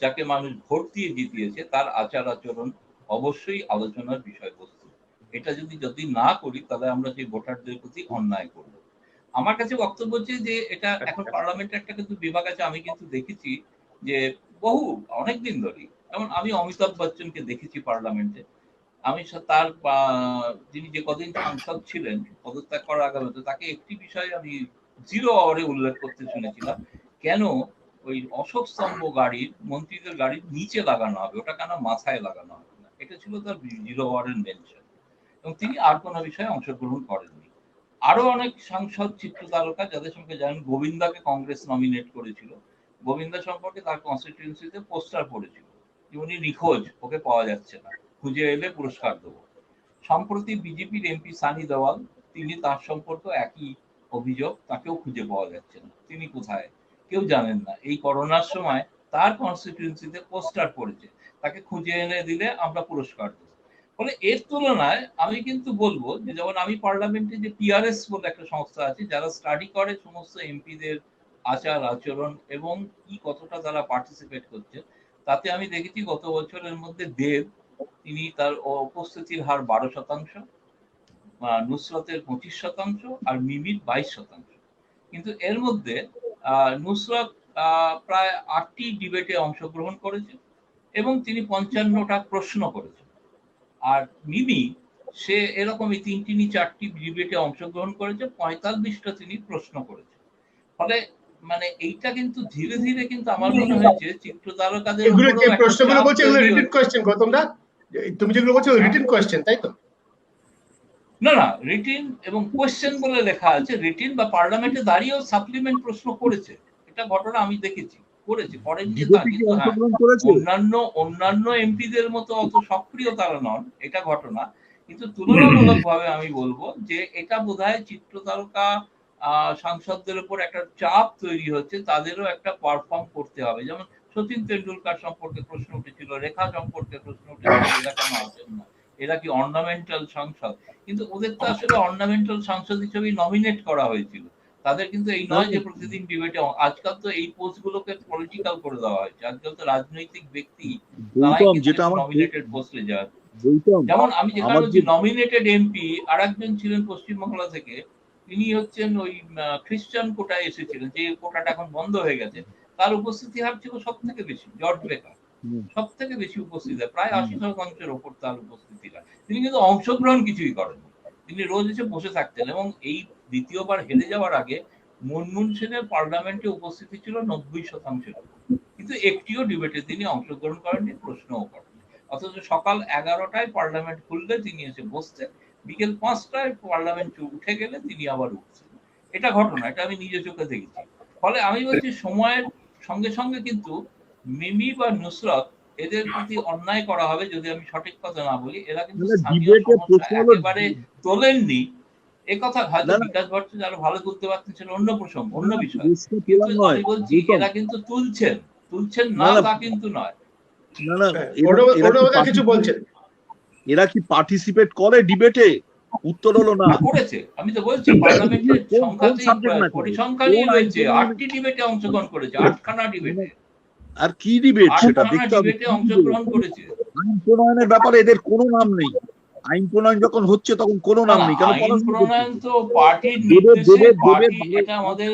যাকে মানুষ ভোট দিয়ে জিতিয়েছে তার আচার আচরণ অবশ্যই আলোচনার বিষয়বস্তু। এটা যদি না করি তাহলে আমরা সেই ভোটারদের প্রতি অন্যায় করব। আমার কাছে বক্তব্য হচ্ছে যে এটা এখন পার্লামেন্টের একটা কিন্তু বিভাগ আছে, আমি কিন্তু দেখেছি যে অনেকদিন ধরে, যেমন আমি অমিতাভ বচ্চনকে দেখেছি পার্লামেন্টে, আমি তার যিনি যে কদিন সাংসদ ছিলেন পদত্যাগ করার আগে, তাকে একটি বিষয়ে আমি 0 আওয়ারে উল্লেখ করতে শুনেছিলাম, কেন ওই অশোক স্তম্ভ গাড়ির, মন্ত্রীদের গাড়ির নিচে লাগানো হবে, ওটা কেন মাথায় লাগানো হবে না, এটা ছিল তার 0 আওয়ারের মেনশন। এবং তিনি আর কোনো বিষয়ে অংশগ্রহণ করেননি। আরো অনেক সাংসদ চিত্র তারকা যাদের সঙ্গে জানেন, গোবিন্দাকে কংগ্রেস নমিনেট করেছিল, গোবিন্দা সম্পর্কে তার কনস্টিটিউয়েন্সিতে পোস্টার পড়েছিল যে উনি নিখোঁজ, ওকে পাওয়া যাচ্ছে না, খুঁজে এলে পুরস্কার দেবো। সম্প্রতি বিজেপির এমপি সানি দেওয়াল, তিনি তার সম্পর্কে একই অভিযোগ, তাকেও খুঁজে পাওয়া যাচ্ছে না, তিনি কোথায় কেউ জানেন না। এই করোনার সময় তার কনস্টিটিউয়েন্সিতে পোস্টার পড়েছে, তাকে খুঁজে এনে দিলে আমরা পুরস্কার দেবো। ফলে এর তুলনায় আমি কিন্তু বলবো যে যেমন আমি পার্লামেন্টে যে পিআরএস বলে একটা সংস্থা আছে যারা স্টাডি করে সমস্ত এমপিদের আচার আচরণ এবং কি কতটা তারা পার্টিসিপেট করছে, তাতে আমি দেখেছি গত বছরের মধ্যে দেব, তিনি তার উপস্থিতির হার 12%, নুসরতের 25% আর মিমির 22%। কিন্তু এর মধ্যে নুসরত প্রায় 8টি ডিবেটে অংশগ্রহণ করেছে এবং তিনি 55টা প্রশ্ন করেছেন। আর মিমি সে এরকমই 3টি নি 4টি ডিবেটে অংশগ্রহণ করেছে, 45টা তিনি প্রশ্ন করেছে। ফলে মানে এইটা কিন্তু ধীরে ধীরে কিন্তু আমার মনে হয়েছে চিত্র তারকাদের প্রশ্নগুলো বলছে এগুলো রিটেন কোশ্চেন। গৌতম দা, তুমি যেগুলো বলছো রিটেন কোশ্চেন, তাই তো? না না, রিটেন এবং কোশ্চেন বলে লেখা আছে। রিটেন বা পার্লামেন্টে দাঁড়িয়েও সাপ্লিমেন্ট প্রশ্ন করেছে, এটা ঘটনা আমি দেখেছি, করেছে, করেননি তা, কিন্তু অন্যান্য এমপিদের মতো অত সক্রিয় তারা নন, এটা ঘটনা। কিন্তু তুলনামূলকভাবে আমি বলবো যে এটা বোধহয় চিত্র তারকা সাংসদদের উপর একটা চাপ তৈরি হচ্ছে, তাদেরও একটা পারফর্ম করতে হবে। যেমন সচিন তেন্ডুলকার সম্পর্কে প্রশ্ন উঠেছিল, রেখা সম্পর্কে প্রশ্ন উঠেছিল, এরা কেন আসেন না, এরা কি অর্নামেন্টাল সাংসদ? কিন্তু ওদের তো আসলে অর্নামেন্টাল সাংসদ হিসেবে নমিনেট করা হয়েছিল, তাদের কিন্তু এই নয় যে প্রতিদিন ডিবেটে। আজকাল তো এই পোস্ট গুলোকে পলিটিক্যাল করে দেওয়া হয়েছে, আজকাল তো রাজনৈতিক ব্যক্তি নমিনেটেড পোস্টে যায়। যেমন আমি যেখানে বলছি নমিনেটেড এমপি আর একজন ছিলেন পশ্চিমবাংলা থেকে, তিনি হচ্ছেন ওই খ্রিস্টান কোটায় এসেছিলেন, যে কোটাটা এখন বন্ধ হয়ে গেছে, তার উপস্থিতি হার ছিল সব থেকে বেশি, জর্জ বেকার সব থেকে বেশি উপস্থিত, প্রায় 80%-এর ওপর তার উপস্থিতি হয়। তিনি কিন্তু অংশগ্রহণ কিছুই করেননি, তিনি রোজ এসে বসে থাকতেন। এবং এই দ্বিতীয়বার হেরে যাওয়ার আগে মনমোহন সেনের পার্লামেন্টে উপস্থিতি ছিল 90%, কিন্তু একটিও ডিবেটে তিনি অংশগ্রহণ করেননি, প্রশ্নও করেননি। অথচ সকাল 11টায় পার্লামেন্ট খুললে তিনি এসে বসতেন, বিকেল 5টায় পার্লামেন্ট উঠে গেলে তিনি আবার উঠছেন। এটা ঘটনা, এটা আমি নিজে চোখে দেখেছি। ফলে আমি বলছি সময়ের সঙ্গে সঙ্গে কিন্তু মিমি বা নুসরত এদের প্রতি অন্যায় করা হবে যদি আমি সঠিক কথা না বলি। এরা কিন্তু একেবারে তোলেননি, এ কথা হয়তো বিকাশ ভট্টাচার্য আরো ভালো তুলতে পারতেন, সেটা অন্য প্রসঙ্গ, অন্য বিষয়। কিন্তু আমি বলছি এরা কিন্তু তুলছেন না তা কিন্তু নয়। কিছু বলছেন, এরা কি পার্টিসিপেট করে ডিবেটে? উত্তর হলো না। করেছে, আমি তো বলছি পার্লামেন্টের পরিসংখ্যানই রয়েছে, 8টি ডিবেটে অংশগ্রহণ করেছে, 8খানা ডিবেটে। আর কি ডিবেট সেটা দেখতে হবে। ডিবেটে অংশগ্রহণ করেছে। আইন প্রণয়নের ব্যাপারে এদের কোনো নাম নেই, আইন প্রণয়ন যখন হচ্ছে তখন কোনো নাম নেই। কেন আইন প্রণয়ন তো পার্টির নির্দেশে, এটা আমাদের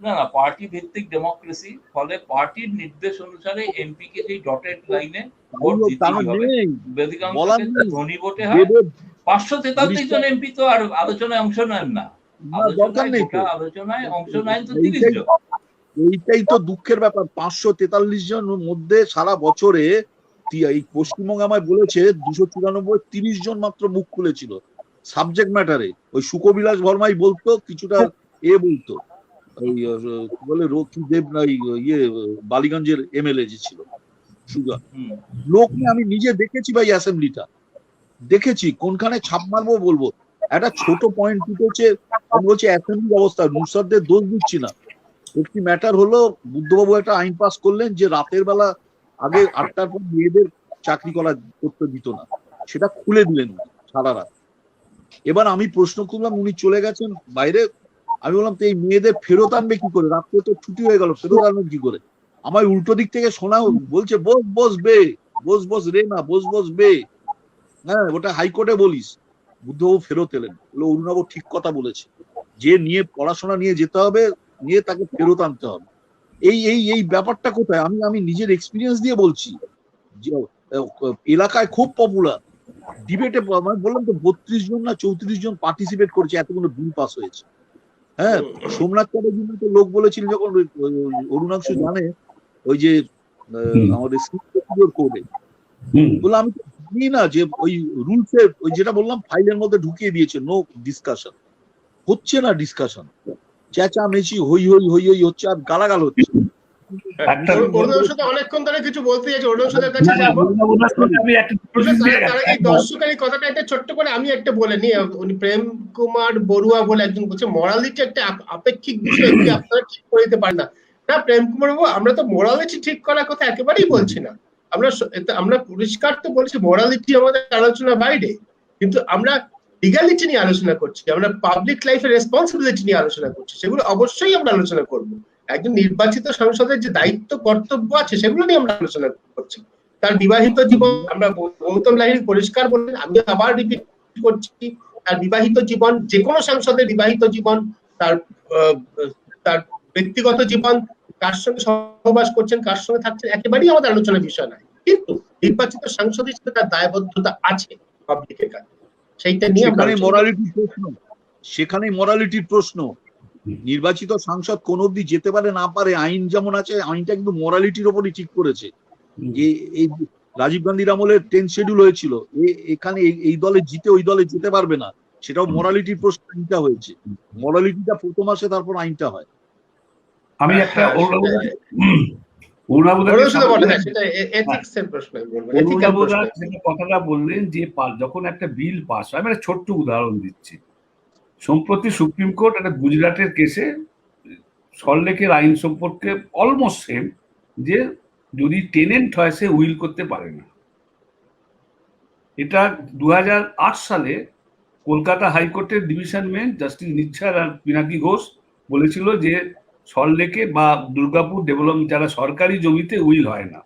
না পার্টি ভিত্তিক ডেমোক্রেসি, ফলে পার্টির নির্দেশ অনুসারে এমপি কে যেই ডটেড লাইনে ভোট দিতে হবে, বেদিকাংশে ধনী ভোটে হয়। 543 জন এমপি তো আর আলোচনায় অংশ নেন না, আলোচনায় অংশ নেন তো 30 জন। এইটাই তো দুঃখের ব্যাপার। 543 জনের মধ্যে সারা বছরে এই পশ্চিমবঙ্গে আমায় বলেছে 294, 30 জন মাত্র মুখ খুলেছিল সাবজেক্ট ম্যাটারে। ওই সুকবিলাস ভর্মাই বলতো, কিছুটা বলতো, ওই বলে দেব না, ইয়ে বালিগঞ্জের এমএলএ যে ছিল সুগা, লোক নিয়ে আমি নিজে দেখেছি ভাই, অ্যাসেম্বলিটা দেখেছি, কোনখানে ছাপ মারবো বলবো। একটা ছোট পয়েন্ট উঠেছে, আমি বলছি অ্যাসেম্বলির অবস্থা, নুসরতদের দোষ দিচ্ছি না। একটি ম্যাটার হলো, বুদ্ধবাবু একটা আইন পাস করলেন যে রাতের বেলা আগে 8টার পর মেয়েদের চাকরি করতে দিত না, সেটা খুলে দিলেন সারা রাত। এবার আমি প্রশ্ন করলাম, উনি চলে গেছেন বাইরে, আমি বললাম তো এই মেয়েদের ফেরত আনবে কি করে, রাত্রে তো ছুটি হয়ে গেল, ফেরত আনবে কি করে? আমার উল্টো দিক থেকে শোনা বলছে বস রে না, বস বে, হ্যাঁ ওটা হাইকোর্টে বলিস। বুদ্ধবাবু ফেরত এলেন, বলে অরুণবাবু ঠিক কথা বলেছে, যে নিয়ে পড়াশোনা নিয়ে যেতে হবে, নিয়ে তাকে ফেরত আনতে হবে। এই ব্যাপারটা কোথায়? আমি নিজের এক্সপিরিয়েন্স দিয়ে বলছি, এলাকায় খুব পপুলার ডিবেটে, আমি বললাম তো 32 জন না 34 জন পার্টিসিপেট করেছে, এতগুলো বিল পাস হয়েছে। হ্যাঁ, সোমনাথ চ্যাটার্জি তো লোক বলেছিল যখন অরুণাংশু জানে ওই যে আমাদের কোর্টে, বললাম আমি আপনি না যে ওই রুলসে ওই যেটা বললাম ফাইলের মধ্যে ঢুকিয়ে দিয়েছে, নো ডিসকাশন, হচ্ছে না ডিসকাশন, চেঁচামেচি হই হই হই হই হচ্ছে আর গালাগাল হচ্ছে। অরুণের সাথে অনেকক্ষণ ধরে কিছু বলতে যাচ্ছি, অরুণের কাছে যাবো। দর্শকের এই কথাটা একটা ছোট্ট করে আমি একটা বলে নিই। উনি প্রেম কুমার বড়ুয়া বলে একজন বলছে মোরালিটি একটা আপেক্ষিক বিষয়, এটি আপনারা ঠিক করে দিতে পারেন না। না প্রেম কুমার বাবু, আমরা তো মোরালিটি ঠিক করার কথা একেবারেই বলছি না। আমরা পরিষ্কার তো বলছি মোরালিটি আমাদের আলোচনার বাইরে, কিন্তু আমরা লিগালিটি নিয়ে আলোচনা করছি, আমরা পাবলিক লাইফের রেসপন্সিবিলিটি নিয়ে আলোচনা করছি, সেগুলো অবশ্যই আমরা আলোচনা করবো। একজন নির্বাচিত সাংসদের যে দায়িত্ব কর্তব্য আছে সেগুলো নিয়ে আমরা আলোচনা করছি। তার বিবাহিত জীবন, আমরা গৌতম লাহিড়ী পরিষ্কার বললেন, আমি আবার রিপিট করছি, তার বিবাহিত জীবন, যে কোনো সাংসদের বিবাহিত জীবন, তার তার ব্যক্তিগত জীবন, কার সঙ্গে সহবাস করছেন, কার সঙ্গে থাকছেন, একেবারেই আমাদের আলোচনার বিষয় নয়। কিন্তু নির্বাচিত সাংসদ হিসেবে তার দায়বদ্ধতা আছে পাবলিকের কাছে, সেইটা নিয়ে সেখানে মোরালিটির প্রশ্ন। নির্বাচিত সাংসদ কোন অবধি যেতে পারে না পারে, আইন যেমন আছে, আইনটা কিন্তু মোরালিটির ওপরই ঠিক করেছে। যে এই রাজীব গান্ধীর আমলে 10 শিডিউল হয়েছিল, এখানে এই দলে জিতে ওই দলে যেতে পারবে না, সেটাও মোরালিটির প্রশ্ন, আইনটা হয়েছে। মোরালিটিটা প্রথম আসে, তারপর আইনটা হয়। আমি একটা কথাটা বললেন যে যখন একটা বিল পাস হয়, আমি একটা ছোট্ট উদাহরণ দিচ্ছি। সম্প্রতি সুপ্রিম কোর্ট একটা গুজরাটের কেসে সল্টলেকের আইন সম্পর্কে অলমোস্ট সেম, যে যদি টেনেন্ট হয় সে উইল করতে পারে না। এটা 2008 সালে কলকাতা হাইকোর্টের ডিভিশন বেঞ্চ জাস্টিস নিচ্ছার আর পিনাকি ঘোষ বলেছিল যে সল্টলেকে বা দুর্গাপুর ডেভেলপমেন্ট যারা সরকারি জমিতে উইল হয় না।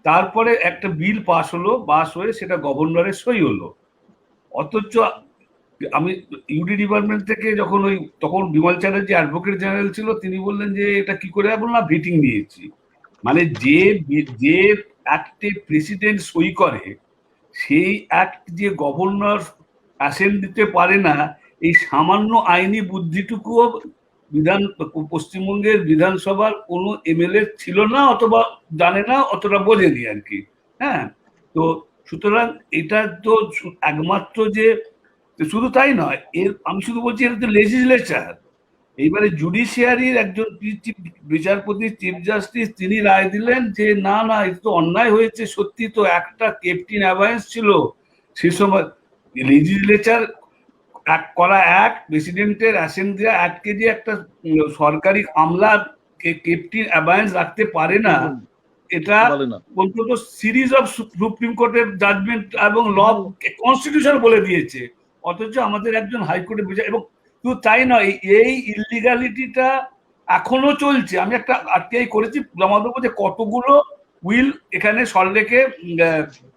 তারপরে একটা বিল পাস হয়ে সেটা গভর্নরের সই হলো। অথচ আমি ইউডি ডিপার্টমেন্ট থেকে তখন বিমল চ্যাটার্জি অ্যাডভোকেট জেনারেল ছিল, তিনি বললেন যে এটা কি করে বললাম, ভিটিং নিয়েছি। মানে যে অ্যাক্টে প্রেসিডেন্ট সই করে, সেই অ্যাক্ট যে গভর্নর অ্যাসেন্ট দিতে পারে না, এই সামান্য আইনি বুদ্ধিটুকুও পশ্চিমবঙ্গের বিধানসভার কোনো এমএলএ ছিল না, অথবা জানে না, অতটা বোঝেনি আর কি। হ্যাঁ, তো সুতরাং এটা তো একমাত্র যে শুধু তাই নয়, আমি শুধু বলছি এটা তো লেজিসলেচার। এইবারে জুডিশিয়ারির একজন বিচারপতি চিফ জাস্টিস তিনি রায় দিলেন যে না না, এটা তো অন্যায় হয়েছে, সত্যি তো একটা ক্যাপ্টেন অ্যাভায়েন্স ছিল সে সময়। লেজিসলেচার করা অ্যাক্ট, প্রেসিডেন্টের অ্যাসেন্ট দেওয়া অ্যাক্টকে যে একটা সরকারি আমলা ক্যাপ্টেন অ্যাভায়েন্স রাখতে পারে না, এটা অন্তত সিরিজ অফ সুপ্রিম কোর্টের জাজমেন্ট এবং ল কনস্টিটিউশন বলে দিয়েছে। অথচ আমাদের একজন হাইকোর্টের বিচার, এবং শুধু তাই নয়, এই ইলিগালিটিটা এখনো চলছে। আমি একটা আরটিআই করেছি, জমা দেবো যে কতগুলো উইল এখানে সল্টলেকে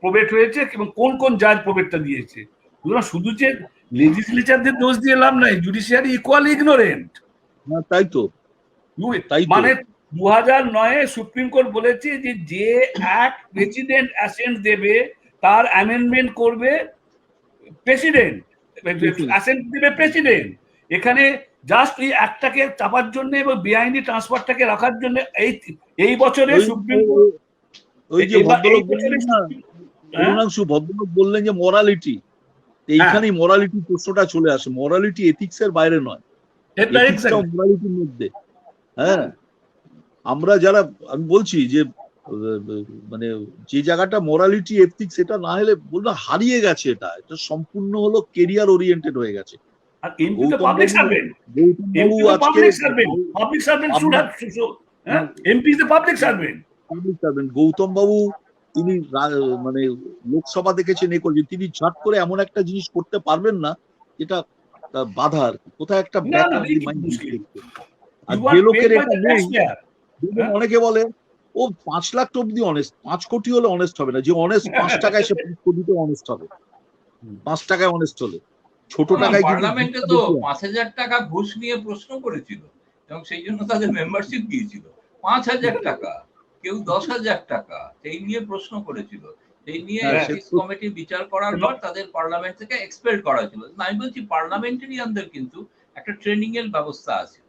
প্রবেট হয়েছে এবং কোন কোন জাজ প্রবেটটা দিয়েছে। শুধু যে লেজিসলেচারদের দোষ দিয়ে লাভ নাই, জুডিশিয়ারি ইকুয়ালি ইগনোরেন্ট। তাই তো, মানে 2009-এ সুপ্রিম কোর্ট বলেছে যে অ্যাক্ট প্রেসিডেন্ট অ্যাসেন্ট দেবে তার অ্যামেন্ডমেন্ট করবে প্রেসিডেন্ট, অ্যাসেন্ট দেবে প্রেসিডেন্ট। এখানে জাস্ট এই অ্যাক্টটাকে চাপার জন্য এবং বেআইনি ট্রান্সফারটাকে রাখার জন্য এই বছরে সুপ্রিম কোর্ট, ওই যে ভদ্রলোক বললেন যে মোরালিটি, এইখানেই মোরালিটি প্রশ্নটা চলে আসে। মোরালিটি এথিক্স এর বাইরে নয়, মোরালিটির মধ্যে। হ্যাঁ, আমরা যারা, আমি বলছি যে মানে যে জায়গাটা মোরালিটি এথিক্স, এটা না হলে বলবো হারিয়ে গেছে। এটা সম্পূর্ণ হলো কেরিয়ার ওরিয়েন্টেড হয়ে গেছে। গৌতম বাবু তিনি মানে লোকসভা দেখেছেন, তিনি ঝট করে এমন একটা জিনিস করতে পারবেন না যেটা বাধা আর কি, কোথায় একটা যে লোকের এটা নেই। অনেকে বলে ও 5 লাখ অব্দি অনেস্ট, 5 কোটি হলে অনেস্ট হবে না। যে অনেস্ট 5 টাকায় সে 5 কোটিতে অনেস্ট হবে, 5 টাকায় অনেস্ট হলে। ছোট টাকায় পার্লামেন্টে তো 5,000 টাকা ঘুষ নিয়ে প্রশ্ন করেছিল এবং সেই জন্য তাদের মেম্বারশিপ দিয়েছিল। 5,000 টাকা, কেউ 10,000 টাকা, সেই নিয়ে প্রশ্ন করেছিল। সেই নিয়ে এথিক্স কমিটি বিচার করার পর তাদের পার্লামেন্ট থেকে এক্সপেল করা হয়েছিল। আমি বলছি পার্লামেন্টারিয়ানদের কিন্তু একটা ট্রেনিং এর ব্যবস্থা আছে।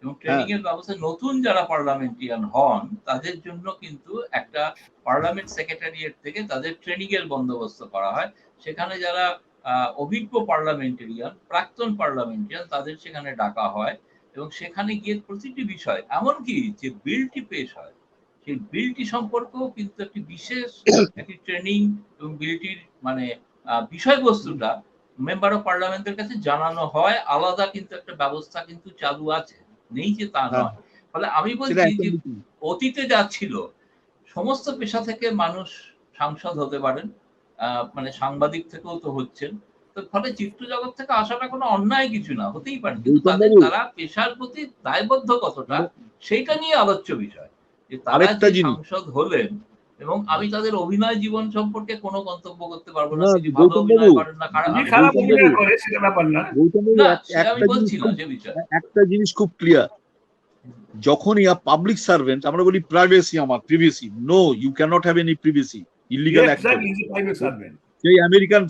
এবং ট্রেনিং এর ব্যবস্থা নতুন যারা পার্লামেন্টারিয়ান হন তাদের জন্য কিন্তু একটা পার্লামেন্ট সেক্রেটারিয়েট থেকে তাদের ট্রেনিং এর বন্দোবস্ত করা হয়। সেখানে যারা অভিজ্ঞ পার্লামেন্টারিয়ান, প্রাক্তন পার্লামেন্টারিয়ান তাদের সেখানে ডাকা হয় এবং সেখানে গিয়ে প্রতিটি বিষয়, এমনকি যে বিলটি পেশ হয় সেই বিলটি সম্পর্কেও কিন্তু একটি বিশেষ একটি ট্রেনিং এবং বিলটির মানে বিষয়বস্তুটা মেম্বার অফ পার্লামেন্টের কাছে জানানো হয়। আলাদা কিন্তু একটা ব্যবস্থা কিন্তু চালু আছে, নেই যে তা নয়। ফলে আমি বলছি যে অতীতে যা ছিল সমস্ত পেশা থেকে মানুষ সাংসদ হতে পারেন, মানে সাংবাদিক থেকেও তো হচ্ছেন, তো ফলে চিত্র জগৎ থেকে আসাটা কোনো অন্যায় কিছু না, হতেই পারে, কিন্তু তারা পেশার প্রতি দায়বদ্ধ কতটা সেইটা নিয়ে আলোচ্য বিষয়। যে তারা যে সাংসদ হলেন, এবং আমি তাদের অভিনয় জীবন সম্পর্কে কোনো মন্তব্য করতে পারবো না, ভালো অভিনয় করেন না খারাপ অভিনয় করে সেটা ব্যাপার না, আমি বলছি না সে বিষয়। একটা জিনিস খুব ক্লিয়ার, যখনই পাবলিক সার্ভেন্ট, আমরা বলি প্রাইভেসি, আমার privacy, no you cannot have any privacy, illegal activity. সেই আমেরিকান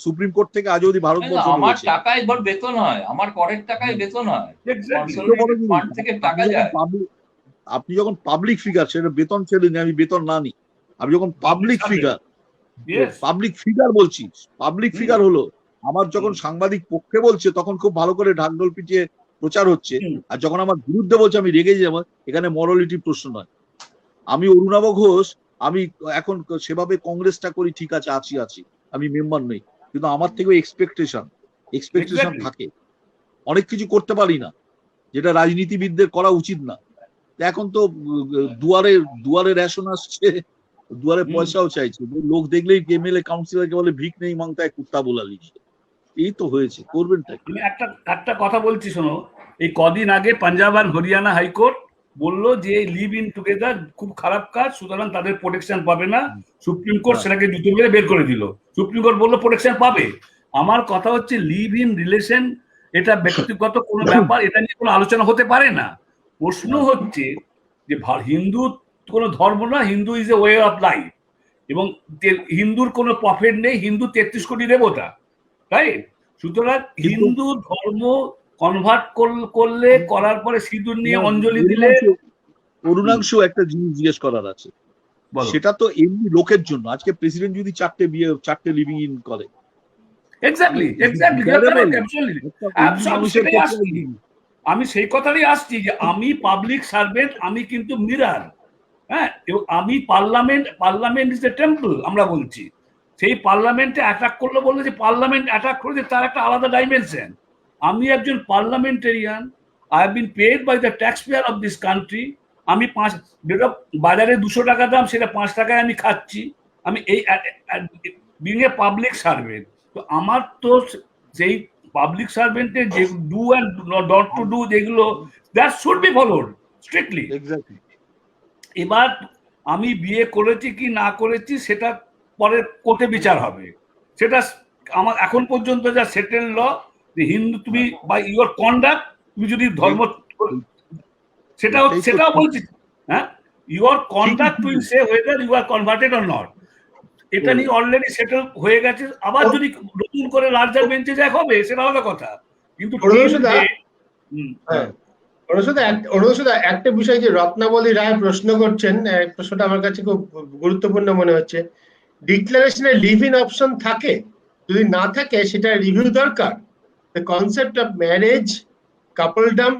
সুপ্রিম কোর্ট থেকে আজ অবধি ভারতবর্ষ আমার টাকায় ধর বেতন হয়, আমার করের টাকায় বেতন হয়, ফান্ড থেকে টাকা যায়। আপনি যখন পাবলিক ফিগার, সেটা বেতন ছেড়ে আমি বেতন না নিই, আমি যখন পাবলিক ফিগার বলছি, পাবলিক ফিগার হলো আমার যখন সাংবাদিক পক্ষে বলছে তখন খুব ভালো করে ঢাকঢোল পিটিয়ে প্রচার হচ্ছে, আর যখন আমার বিরুদ্ধে বলছে আমি রেগে যাবো, এখানে মরালিটি প্রশ্ন নয়। আমি অরুণাভ ঘোষ, আমি এখন সেভাবে কংগ্রেসটা করি, ঠিক আছে, আছি, আমি মেম্বার নই, কিন্তু আমার থেকেও এক্সপেকটেশন থাকে, অনেক কিছু করতে পারি না যেটা রাজনীতিবিদদের করা উচিত না। এখন তো দুয়ারে রেশন আসছে, দুয়ারে পয়সাও চাইছে, লোক দেখলেই এমএলএ কাউন্সিলরকে বলে ভিক নেই মাংতা কুত্তা বলালি, এই তো হয়েছে, করবেন তাকে। একটা কথা বলছি শোনো, এই কদিন আগে পাঞ্জাব আর হরিয়ানা হাইকোর্ট বললো যে লিভ ইন টুগেদার খুব খারাপ কাজ, সুতরাং তাদের প্রোটেকশন পাবে না। সুপ্রিম কোর্ট সেটাকে জুতো মেরে বের করে দিল। সুপ্রিম কোর্ট বললো প্রোটেকশন পাবে। আমার কথা হচ্ছে লিভ ইন রিলেশন এটা ব্যক্তিগত কোনো ব্যাপার, এটা নিয়ে কোনো আলোচনা হতে পারে না। প্রশ্ন হচ্ছে যে হিন্দু কোনো ধর্ম না, Hindu is a way of life, এবং হিন্দুর কোনো প্রফেট নেই, হিন্দু 33 কোটি দেবতা, রাইট? সুতরাং হিন্দু ধর্ম কনভার্ট করলে, করার পরে সিঁদুর নিয়ে অঞ্জলি দিলে। অরুণাংশ একটা জিনিস জিজ্ঞেস করার আছে, সেটা তো এমনি লোকের জন্য। আজকে প্রেসিডেন্ট যদি 4টে লিভিং ইন করে, আমি সেই কথাটাই আসছি যে আমি পাবলিক সার্ভেন্ট, আমি কিন্তু মিরার, হ্যাঁ, এবং আমি পার্লামেন্ট ইজ এ টেম্পল আমরা বলছি। সেই পার্লামেন্টে অ্যাটাক করলো, বললো যে পার্লামেন্ট অ্যাটাক করেছে, তার একটা আলাদা ডাইমেনশন। আমি একজন parliamentarian, I have been paid by the tax payer of this country. আমি যেটা বাজারে 200 টাকা দাম, সেটা 5 টাকায় আমি খাচ্ছি। আমি এই বিং এ পাবলিক সার্ভেন্ট, তো আমার তো সেই পাবলিক সার্ভেন্টের যে do and not to do, যেগুলো that should be followed strictly. এবার আমি বিয়ে করেছি কি না করেছি সেটা পরে কোর্টে বিচার হবে। সেটা আমার এখন পর্যন্ত যা সেটেল ল, হিন্দু তুমি বা ইউর কন্ডাক্ট, তুমি যদি ধর্ম, সেটাও বলছি, হ্যাঁ, your conduct will say whether you are converted or not. এটা নিয়ে অলরেডি সেটেল হয়ে গেছে। আবার যদি নতুন করে লার্জার বেঞ্চে যায় হবে, সেটা আলাদা কথা। কিন্তু একটা বিষয় যে রত্নাবলী রায় প্রশ্ন করছেন, প্রশ্নটা আমার কাছে খুব গুরুত্বপূর্ণ মনে হচ্ছে। ডিক্লারেশনে লিভ ইন অপশন থাকে, যদি না থাকে সেটা রিভিউ দরকার। The concept of marriage coupledom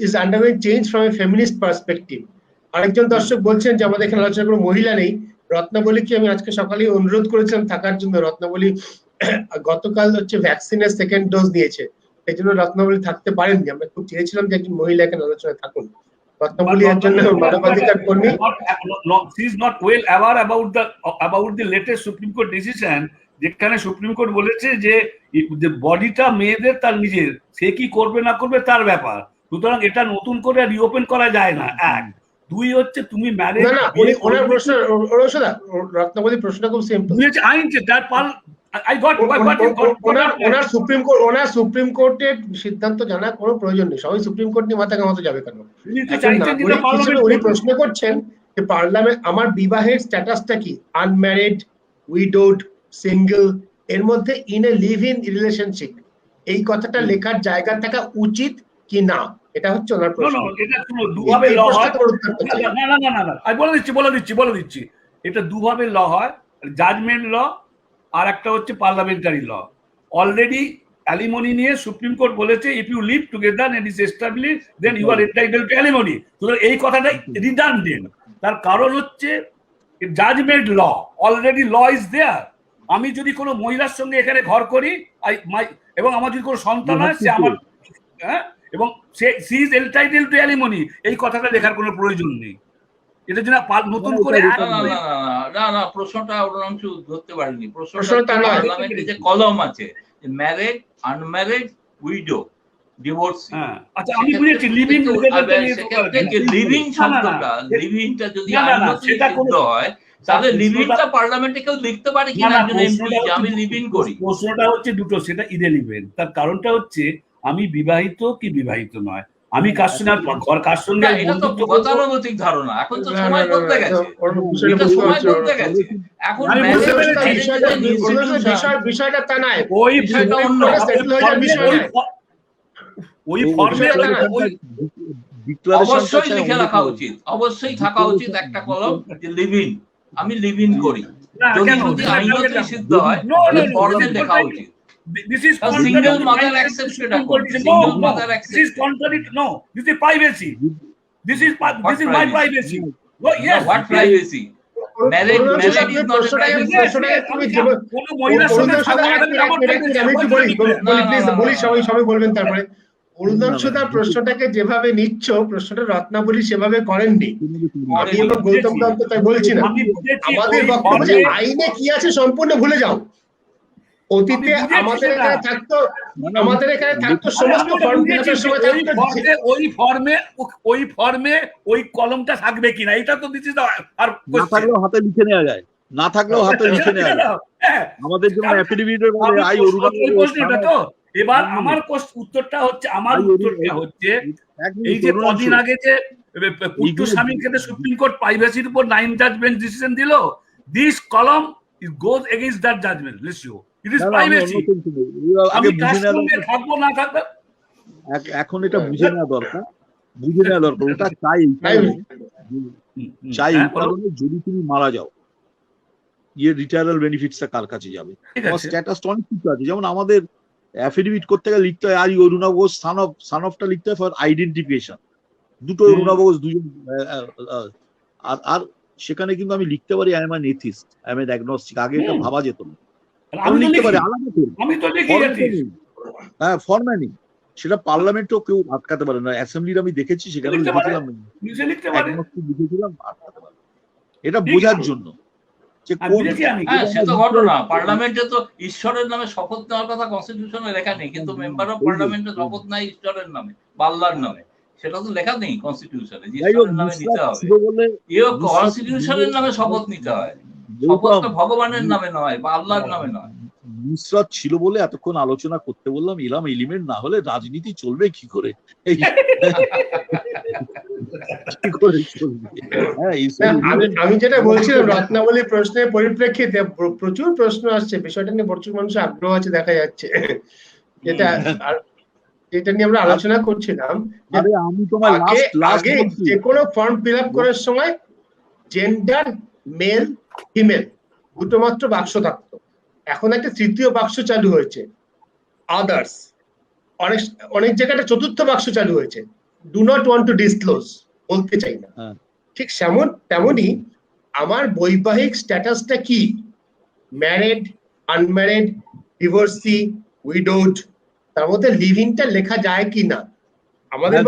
is undergoing change from a feminist perspective. আরেকজন দর্শক বলছেন যে আমাদের এখানে আলোচনা কোনো মহিলা নেই। রত্নাবলীকে আমি আজকে সকালে অনুরোধ করেছিলাম থাকার জন্য। রত্নাবলী গতকাল ভ্যাকসিনের সেকেন্ড ডোজ দিয়েছে, এই জন্য রত্নাবলী থাকতে পারেননি। আমরা খুব চেয়েছিলাম যে একজন মহিলা এখানে আলোচনায় থাকুন। রত্নাবলী এর জন্য মানবাধিকার কর্মী। She is not well aware about the latest Supreme Court decision, যেখানে সুপ্রিম কোর্ট বলেছে যে বডিটা মেয়েদের তার নিজের, সে কি করবে না করবে তার ব্যাপার, সুতরাং এটা নতুন করে রিওপেন করা যায় না। এক, দুই হচ্ছে তুমি ম্যারেজ, না ওনার প্রশ্ন, রত্নাবলী প্রশ্নটা খুব সিম্পল। আইন দ্যাট পাল I got ওনার সুপ্রিম কোর্টের সিদ্ধান্ত জানার কোনো প্রয়োজন নেই, সবাই সুপ্রিম কোর্ট নিয়ে মাথা ঘামাতে যাবে কেন? উনি প্রশ্ন করছেন যে পার্লামেন্ট, আমার বিবাহের স্ট্যাটাসটা কি, আনম্যারিড, উইডোড, সিঙ্গেল, এর মধ্যে in a live in relationship, এই কথাটা লেখার জায়গা থাকা উচিত কি না? এটা হচ্ছে ওনার নো প্রশ্ন। নো, এটা শুনো, দুভাবে এই ল হয়। প্রশ্নটা তোমার উত্তর চাই। না না না না না, আমি বলে দিচ্ছি। এটা দুভাবে ল হয়, জাজমেন্ট ল আর একটা হচ্ছে পার্লামেন্টারি ল। অলরেডি অ্যালিমনি নিয়ে সুপ্রিম কোর্ট বলেছে, if you live together and is establish then you are entitled to alimony. সুতরাং এই কথাটা রিডান্ডেন্ট। তার কারণ হচ্ছে judgement law, already law is there. আমি যদি কোনো মহিলার সঙ্গে এখানে ঘর করি এবং আমার যদি কোনো সন্তান হয়, সে আমার, হ্যাঁ, এবং she is entitled to alimony, এই কথাটা লেখার কোনো প্রয়োজন নেই। এটা যেন নতুন করে না, প্রশ্নটা অরুণাংশু ধরতে পারেনি। প্রশ্নটা পার্লামেন্টে যে কলম আছে, ম্যারেড, আনম্যারেড, উইডো, ডিভোর্স। আচ্ছা, আমি বুঝেছি লিভিং লিভিং শব্দটা, লিভিংটা যদি আইনত সিদ্ধ হয়, তাহলে লিভিংটা পার্লামেন্টে কেউ লিখতে পারে কিনা একজন এমপি যে আমি লিভিং করি? প্রশ্নটা হচ্ছে দুটো, সেটা ইরেলিভেন্ট। তার কারণটা হচ্ছে আমি বিবাহিত কি বিবাহিত নয়, আমি কার সঙ্গে ঘর, কার সঙ্গে। এটা তো গতানুগতিক ধারণা, এখন তো সময় বদলে গেছে, এটা সময় বদলে গেছে। এখন বিষয়টা তা নয়, ওই বিষয়টা অন্য। ওই ফর্মে অবশ্যই লিখে রাখা উচিত, অবশ্যই থাকা উচিত একটা কলম যে লিভিং, আমি লিভিং করি। যদি আইনত সিদ্ধ হয় তাহলে ফর্মে লেখা উচিত। This is single mother accepted. Single mother accepted. This is contrary. No, this is privacy. This is my privacy. No, yes. What privacy? Marriage is not a privacy. কোনো মহিলার সঙ্গে সবাই বলবেন তারপরে। অরুণাংশুদার প্রশ্নটাকে যেভাবে নিচ্ছ, প্রশ্নটা রত্নাবলী সেভাবে করেননি। আমি এবং গৌতম দত্ত তাই বলছি না। আমাদের বক্তব্য যে আইনে কি আছে সম্পূর্ণ ভুলে যাও। অতীতে আমাদের এখানে থাকতো সমস্ত ফর্ম ফিলআপের সময় ওই ফর্মে ওই কলমটা থাকবে কিনা, এটা তো দিচ্ছি। আর না থাকলেও হাতে লিখে নেওয়া যায়, না থাকলেও হাতে লিখে নেওয়া যায়। আমাদের যেমন অ্যাফিডেভিটের বলে আই অরুণাংশু তো। এবার আমার উত্তরটা হচ্ছে, এই যে কদিন আগে যে পুট্টু স্বামীর ক্ষেত্রে সুপ্রিম কোর্ট প্রাইভেসির উপর 9 জাজমেন্ট ডিসিশন দিল, দিস কলম goes against that judgment ratio. It is privacy. আমি কার সঙ্গে থাকবো না থাকবো, এখন এটা বুঝে নেওয়া দরকার, ওটা চাই এই কারণে, যদি তুমি মারা যাও, রিটায়ারাল বেনিফিটসটা কার কাছে যাবে? স্ট্যাটাস অনেক কিছু আছে, যেমন আমাদের অ্যাফিডেভিট করতে গেলে লিখতে হয় আর অরুণা ঘোষ সান অফটা লিখতে হয় ফর আইডেন্টিফিকেশন। দুটো অরুণা ঘোষ, দুজন। আর সেখানে কিন্তু আমি লিখতে পারি I am an atheist, I am an Agnostic. আগে এটা ভাবা যেত না, আমি লিখতে পারি আলাদা করে। হ্যাঁ, ফর্মে নেই, সেটা পার্লামেন্টেও কেউ আটকাতে পারে না। অ্যাসেম্বলির আমি দেখেছি, সেখানে লিখেছিলাম, লিখেছিলাম, আটকাতে পারে। এটা বোঝার জন্য যে সে তো ঘটনা। পার্লামেন্টে তো ঈশ্বরের নামে শপথ নেওয়ার কথা কনস্টিটিউশনে লেখা নেই, কিন্তু মেম্বার অফ পার্লামেন্টে শপথ নেয় ঈশ্বরের নামে বা আল্লাহর নামে, সেটা তো লেখা নেই কনস্টিটিউশনে যে ঈশ্বরের নামে নিতে হবে। কনস্টিটিউশনের নামে শপথ নিতে হয়, শপথটা ভগবানের নামে নয় বা আল্লাহর নামে নয়। নুসরাত ছিল বলে এতক্ষণ আলোচনা করতে বললাম, এলাম এলিমেন্ট না হলে রাজনীতি চলবে কি করে? আমি যেটা বলছিলাম, রত্নাবলী প্রশ্নের পরিপ্রেক্ষিতে প্রচুর প্রশ্ন আসছে, বিষয়টা নিয়ে প্রচুর মানুষের আগ্রহ আছে দেখা যাচ্ছে, যেটা নিয়ে আমরা আলোচনা করছিলাম। আগে যে কোনো ফর্ম ফিল আপ করার সময় জেন্ডার মেল ফিমেল দুটো মাত্র বাক্স থাকতো, এখন একটা তৃতীয় বাক্স চালু হয়েছে, আদার্স। অনেক জায়গায় একটা চতুর্থ বাক্স চালু হয়েছে, do not want to disclose, বলতে চাই না। ঠিক তেমনই আমার বৈবাহিক স্ট্যাটাসটা কি, ম্যারিড, আনম্যারিড, ডিভোর্সি, উইডোড, তার মধ্যে লিভিংটা লেখা যায় কি না। আমাদের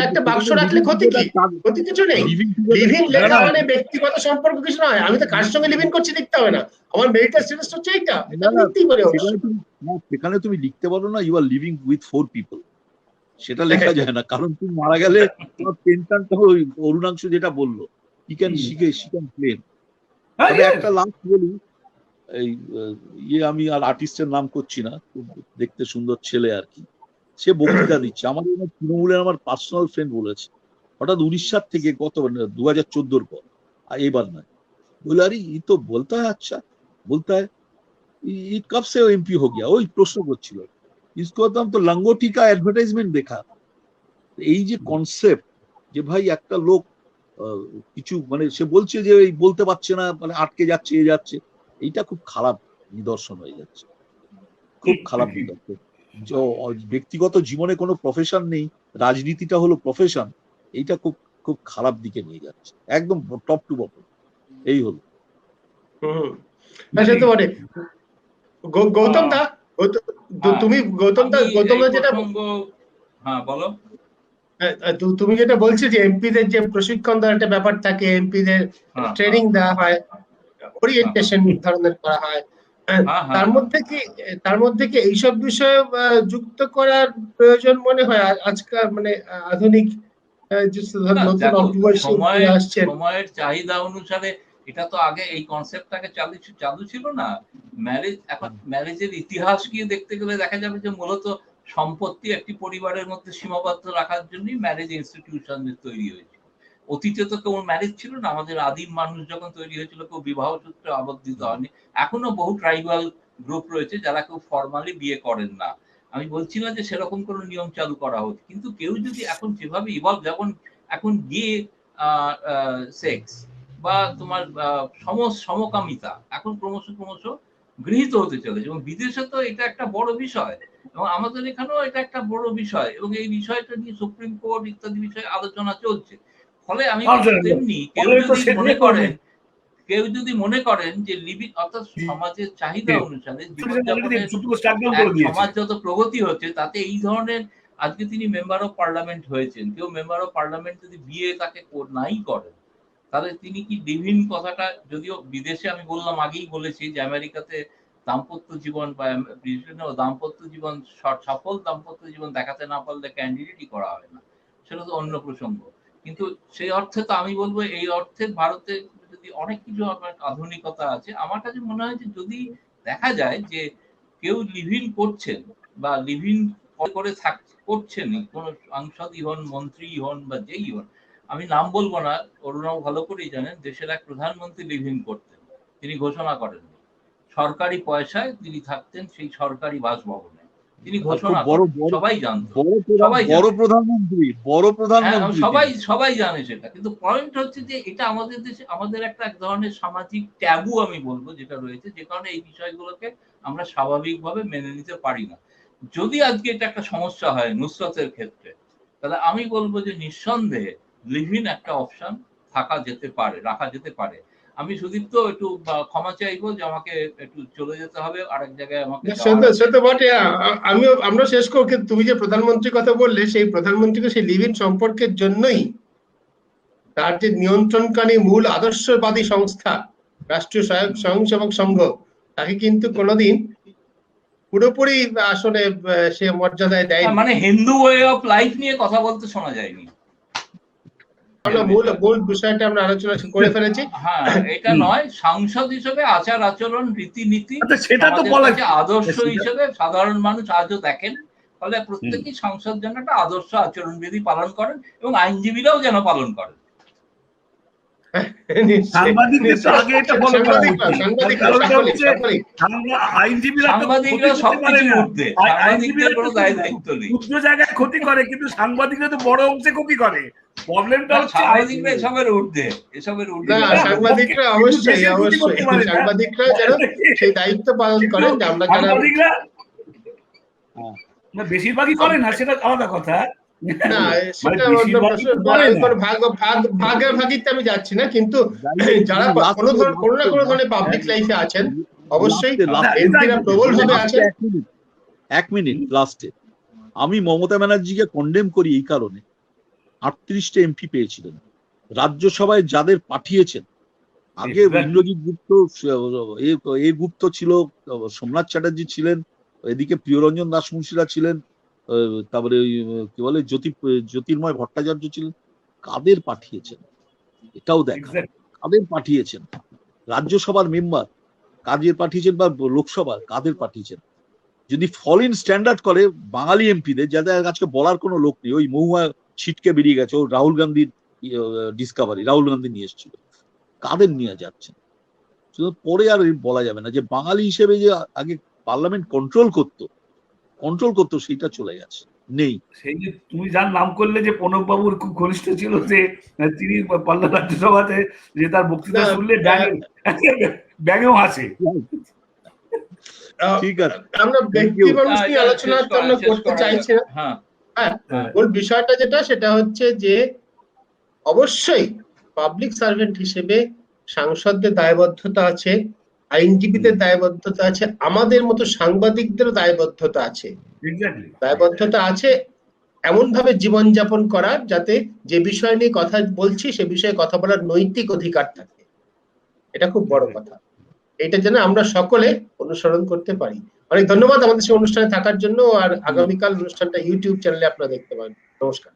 একটা বাক্স রাখলে ক্ষতি কি? ক্ষতি কিছু নেই। লিভিং লেখা মানে ব্যক্তিগত সম্পর্ক কিছু নয়, আমি তো কার সঙ্গে লিভিং করছি লিখতে হবে না, আমার মেরিটাল স্ট্যাটাস হচ্ছে এইটা, লিখতেই পারি। সেখানে তুমি লিখতে পারো না you are living with 4 people, সেটা লেখা যায় না, কারণ তুমি মারা গেলে তোমার পেনশনটা অরুণাংশু যেটা বললো, হি ক্যান ক্লেম। তবে একটা লাস্ট বলি, এই আমি আর আর্টিস্টের নাম করছি না, খুব দেখতে সুন্দর ছেলে আর কি, সে বক্তৃতা দিচ্ছে, আমাদের তৃণমূলের আমার পার্সোনাল ফ্রেন্ড বলেছে, হঠাৎ উড়িষ্যার থেকে গত 2014 পর, এবার নয়, বলে আরে ই তো বলতা है, अच्छा बोलता है, ये कब से एमपी हो गया? वही प्रश्न করছিল, इसको तो हम तो लंगोटी का एडवर्टाइजमेंट देखा, এই যে কনসেপ্ট যে ভাই একটা লোক কিছু মানে সে বলছে যে এই বলতে পারছে না, মানে আটকে যাচ্ছে এ যাচ্ছে, এইটা খুব খারাপ নিদর্শন হয়ে যাচ্ছে, খুব খারাপ নিদর্শন। ব্যক্তিগত জীবনে কোনো প্রফেশন নেই, রাজনীতিটা হলো প্রফেশন, এইটা খুব খুব খারাপ দিকে নিয়ে যাচ্ছে, একদম টপ টু বটম। এই হলো। সে তো বটে। গৌতম দা, তুমি গৌতম দা যেটা হ্যাঁ বলো, তুমি যেটা বলছো যে এমপিদের যে প্রশিক্ষণ দেওয়ার একটা ব্যাপার থাকে, এমপিদের ট্রেনিং দেওয়া হয়, ওরিয়েন্টেশন ধরনের করা হয়, তার মধ্যে কি এইসব বিষয়ে যুক্ত করার প্রয়োজন মনে হয় আজকাল, মানে আধুনিক সময়ের চাহিদা অনুসারে? এটা তো আগে এই কনসেপ্টটাকে চালু ছিল না। ম্যারেজ, এখন ম্যারেজের ইতিহাস গিয়ে দেখতে গেলে দেখা যাবে যে মূলত সম্পত্তি একটি পরিবারের মধ্যে সীমাবদ্ধ রাখার জন্যই ম্যারেজ ইনস্টিটিউশন তৈরি হয়েছিল। অতীতে তো কেউ ম্যারেজ ছিল না, আমাদের আদিম মানুষ যখন তৈরি হয়েছিল কেউ বিবাহ সূত্রে আবদ্ধিত হয়নি। এখনো বহু ট্রাইবাল গ্রুপ রয়েছে যারা কেউ ফর্মালি বিয়ে করেন না। আমি বলছি না যে সেরকম কোনো নিয়ম চালু করা হচ্ছে, কিন্তু কেউ যদি এখন যেভাবে ইভলভ, যেমন এখন গে সেক্স বা তোমার সমকামিতা এখন ক্রমশ গৃহীত হতে চলেছে, এবং বিদেশে তো এটা একটা বড় বিষয়, এবং আমাদের এখানেও এটা একটা বড় বিষয়, এবং এই বিষয়টা নিয়ে সুপ্রিম কোর্ট ইত্যাদি বিষয়ে আলোচনা চলছে। ফলে আমি তেমনি কেউ যদি মনে করেন যে লিভিং, অর্থাৎ সমাজের চাহিদা অনুসারে জীবনযাপনের সমাজ যত প্রগতি হচ্ছে তাতে এই ধরনের, আজকে তিনি মেম্বার অফ পার্লামেন্ট হয়েছেন, কেউ মেম্বার অফ পার্লামেন্ট যদি বিয়ে তাকে নাই করেন, তাহলে তিনি কি লিভিং কথাটা, যদিও বিদেশে আমি বললাম, আগেই বলেছি যে আমেরিকাতে দাম্পত্য জীবন বা দাম্পত্য জীবন, সফল দাম্পত্য জীবন দেখাতে না পারলে ক্যান্ডিডেটই করা হয় না, সেটা তো অন্য প্রসঙ্গ। কিন্তু সেই অর্থে তো আমি বলবো, এই অর্থে ভারতে যদি অনেক কিছু আধুনিকতা আছে, আমার কাছে মনে হয় যে যদি দেখা যায় যে কেউ লিভিং করছেন বা লিভিং করে করছেন, কোন সাংসদই হন, মন্ত্রী হন বা যেই হন, আমি নাম বলবো না, অরুণাও ভালো করেই জানেন, দেশের এক প্রধানমন্ত্রী লিভিং করতেন, তিনি ঘোষণা করেন সরকারি পয়সায় তিনি থাকতেন সেই সরকারি বাসভবনে, তিনি ঘোষণা সবাই জানতো, সবাই জানে সেটা। কিন্তু পয়েন্ট হচ্ছে যে এটা আমাদের দেশে আমাদের একটা এক ধরনের সামাজিক ট্যাবু আমি বলবো যেটা রয়েছে, যে কারণে এই বিষয়গুলোকে আমরা স্বাভাবিকভাবে মেনে নিতে পারি না। যদি আজকে এটা একটা সমস্যা হয় নুসরতের ক্ষেত্রে, তাহলে আমি বলবো যে নিঃসন্দেহে লিভিং একটা অপশন রাখা যেতে পারে। আমি সুদীপ্ত একটু ক্ষমা চাইবো যে আমাকে একটু চলে যেতে হবে আরেক জায়গায়, আমাকে আমরা শেষ করব। কিন্তু তুমি যে প্রধানমন্ত্রীর কথা বললে, সেই প্রধানমন্ত্রীকে সেই লিভিং সম্পর্কের জন্যই তার যে নিয়ন্ত্রণকারী মূল আদর্শবাদী সংস্থা রাষ্ট্রীয় স্বয়ংসেবক সংঘ, তাকে কিন্তু কোনোদিন পুরোপুরি আসলে সে মর্যাদায় দেয়, মানে হিন্দু ওয়ে অফ লাইফ নিয়ে কথা বলতে শোনা যায়নি। মূল বিষয়টা আমরা আলোচনা করে ফেলেছি। হ্যাঁ, এটা নয়, সাংসদ হিসেবে আচার আচরণ রীতিনীতি সেটা তো বলা আদর্শ হিসেবে সাধারণ মানুষ আজও দেখেন। ফলে প্রত্যেকেই সংসদ যেন একটা আদর্শ আচরণবিধি পালন করেন এবং আইনজীবীরাও যেন পালন করেন। ক্ষতি করে, কিন্তু সাংবাদিকরা তো বড় অংশে ক্ষতি করে। প্রবলেমটা হচ্ছে সাংবাদিকরা এসবের ঊর্ধ্বে, সাংবাদিকরা অবশ্যই সাংবাদিকরা যেন সেই দায়িত্ব পালন করেন, যে আমরা যারা বেশিরভাগই করে না সেটা আলাদা কথা। ভাগাভাগিতে আমি যাচ্ছি না, কিন্তু যারা কোনো না কোনো ধরনের পাবলিক লাইফে আছেন অবশ্যই প্রবলভাবে আছেন। এক মিনিট লাস্টে আমি মমতা ব্যানার্জিকে কন্ডেম করি এই কারণে, 38টা এমপি পেয়েছিলেন রাজ্যসভায়, যাদের পাঠিয়েছেন আগে ইন্দ্রজিৎ গুপ্ত, এ গুপ্ত ছিল, সোমনাথ চ্যাটার্জি ছিলেন, এদিকে প্রিয়রঞ্জন দাসমুন্সিরা ছিলেন, তারপরে কি বলে জ্যোতির্ময় ভট্টাচার্য ছিলেন, কাদের পাঠিয়েছেন এটাও দেখা, কাদের পাঠিয়েছেন, রাজ্যসভার মেম্বার কাদের পাঠিয়েছেন বা লোকসভার কাদের পাঠিয়েছেন। যদি ফল ইন স্ট্যান্ডার্ড করে বাঙালি এমপিদের, যাদের আজকে বলার কোনো লোক নেই, ওই মহুয়া ছিটকে বেরিয়ে গেছে, ও রাহুল গান্ধীর ডিসকাভারি, রাহুল গান্ধী নিয়ে এসেছিল, কাদের নিয়ে যাচ্ছেন পরে আর বলা যাবে না। যে বাঙালি হিসেবে যে আগে পার্লামেন্ট কন্ট্রোল করতো সেইটা চলে গেছে। নেই। সেই যে তুমি যার নাম করলে যে প্রণব বাবুর খুব ঘনিষ্ঠ ছিল, যে তিনি পাল্লা রাজ্যসভাতে যে তার বক্তৃতা না, শুনলে ব্যাঙেও হাসে। ঠিক আছে, আমরা ব্যক্তি মানুষ নিয়ে এটা আলোচনা শেষ আমরা শেষ করতে করা চাইছি যাক। না। হ্যাঁ, হ্যাঁ, মূল বিষয়টা যেটা সেটা হচ্ছে যে অবশ্যই পাবলিক সার্ভেন্ট হিসেবে সাংসদদের দায়বদ্ধতা আছে, আইনজীবীদের দায়বদ্ধতা আছে, আমাদের মতো সাংবাদিকদেরও দায়বদ্ধতা আছে। এক্স্যাক্টলি। দায়বদ্ধতা আছে এমন ভাবে জীবনযাপন করার যাতে যে বিষয় নিয়ে কথা বলছি সে বিষয়ে কথা বলার নৈতিক অধিকার থাকে। এটা খুব বড় কথা। এটা যেন আমরা সকলে অনুসরণ করতে পারি। অনেক ধন্যবাদ আমাদের সেই অনুষ্ঠানে থাকার জন্য। আর আগামীকাল অনুষ্ঠানটা ইউটিউব চ্যানেলে আপনারা দেখতে পাবেন। নমস্কার।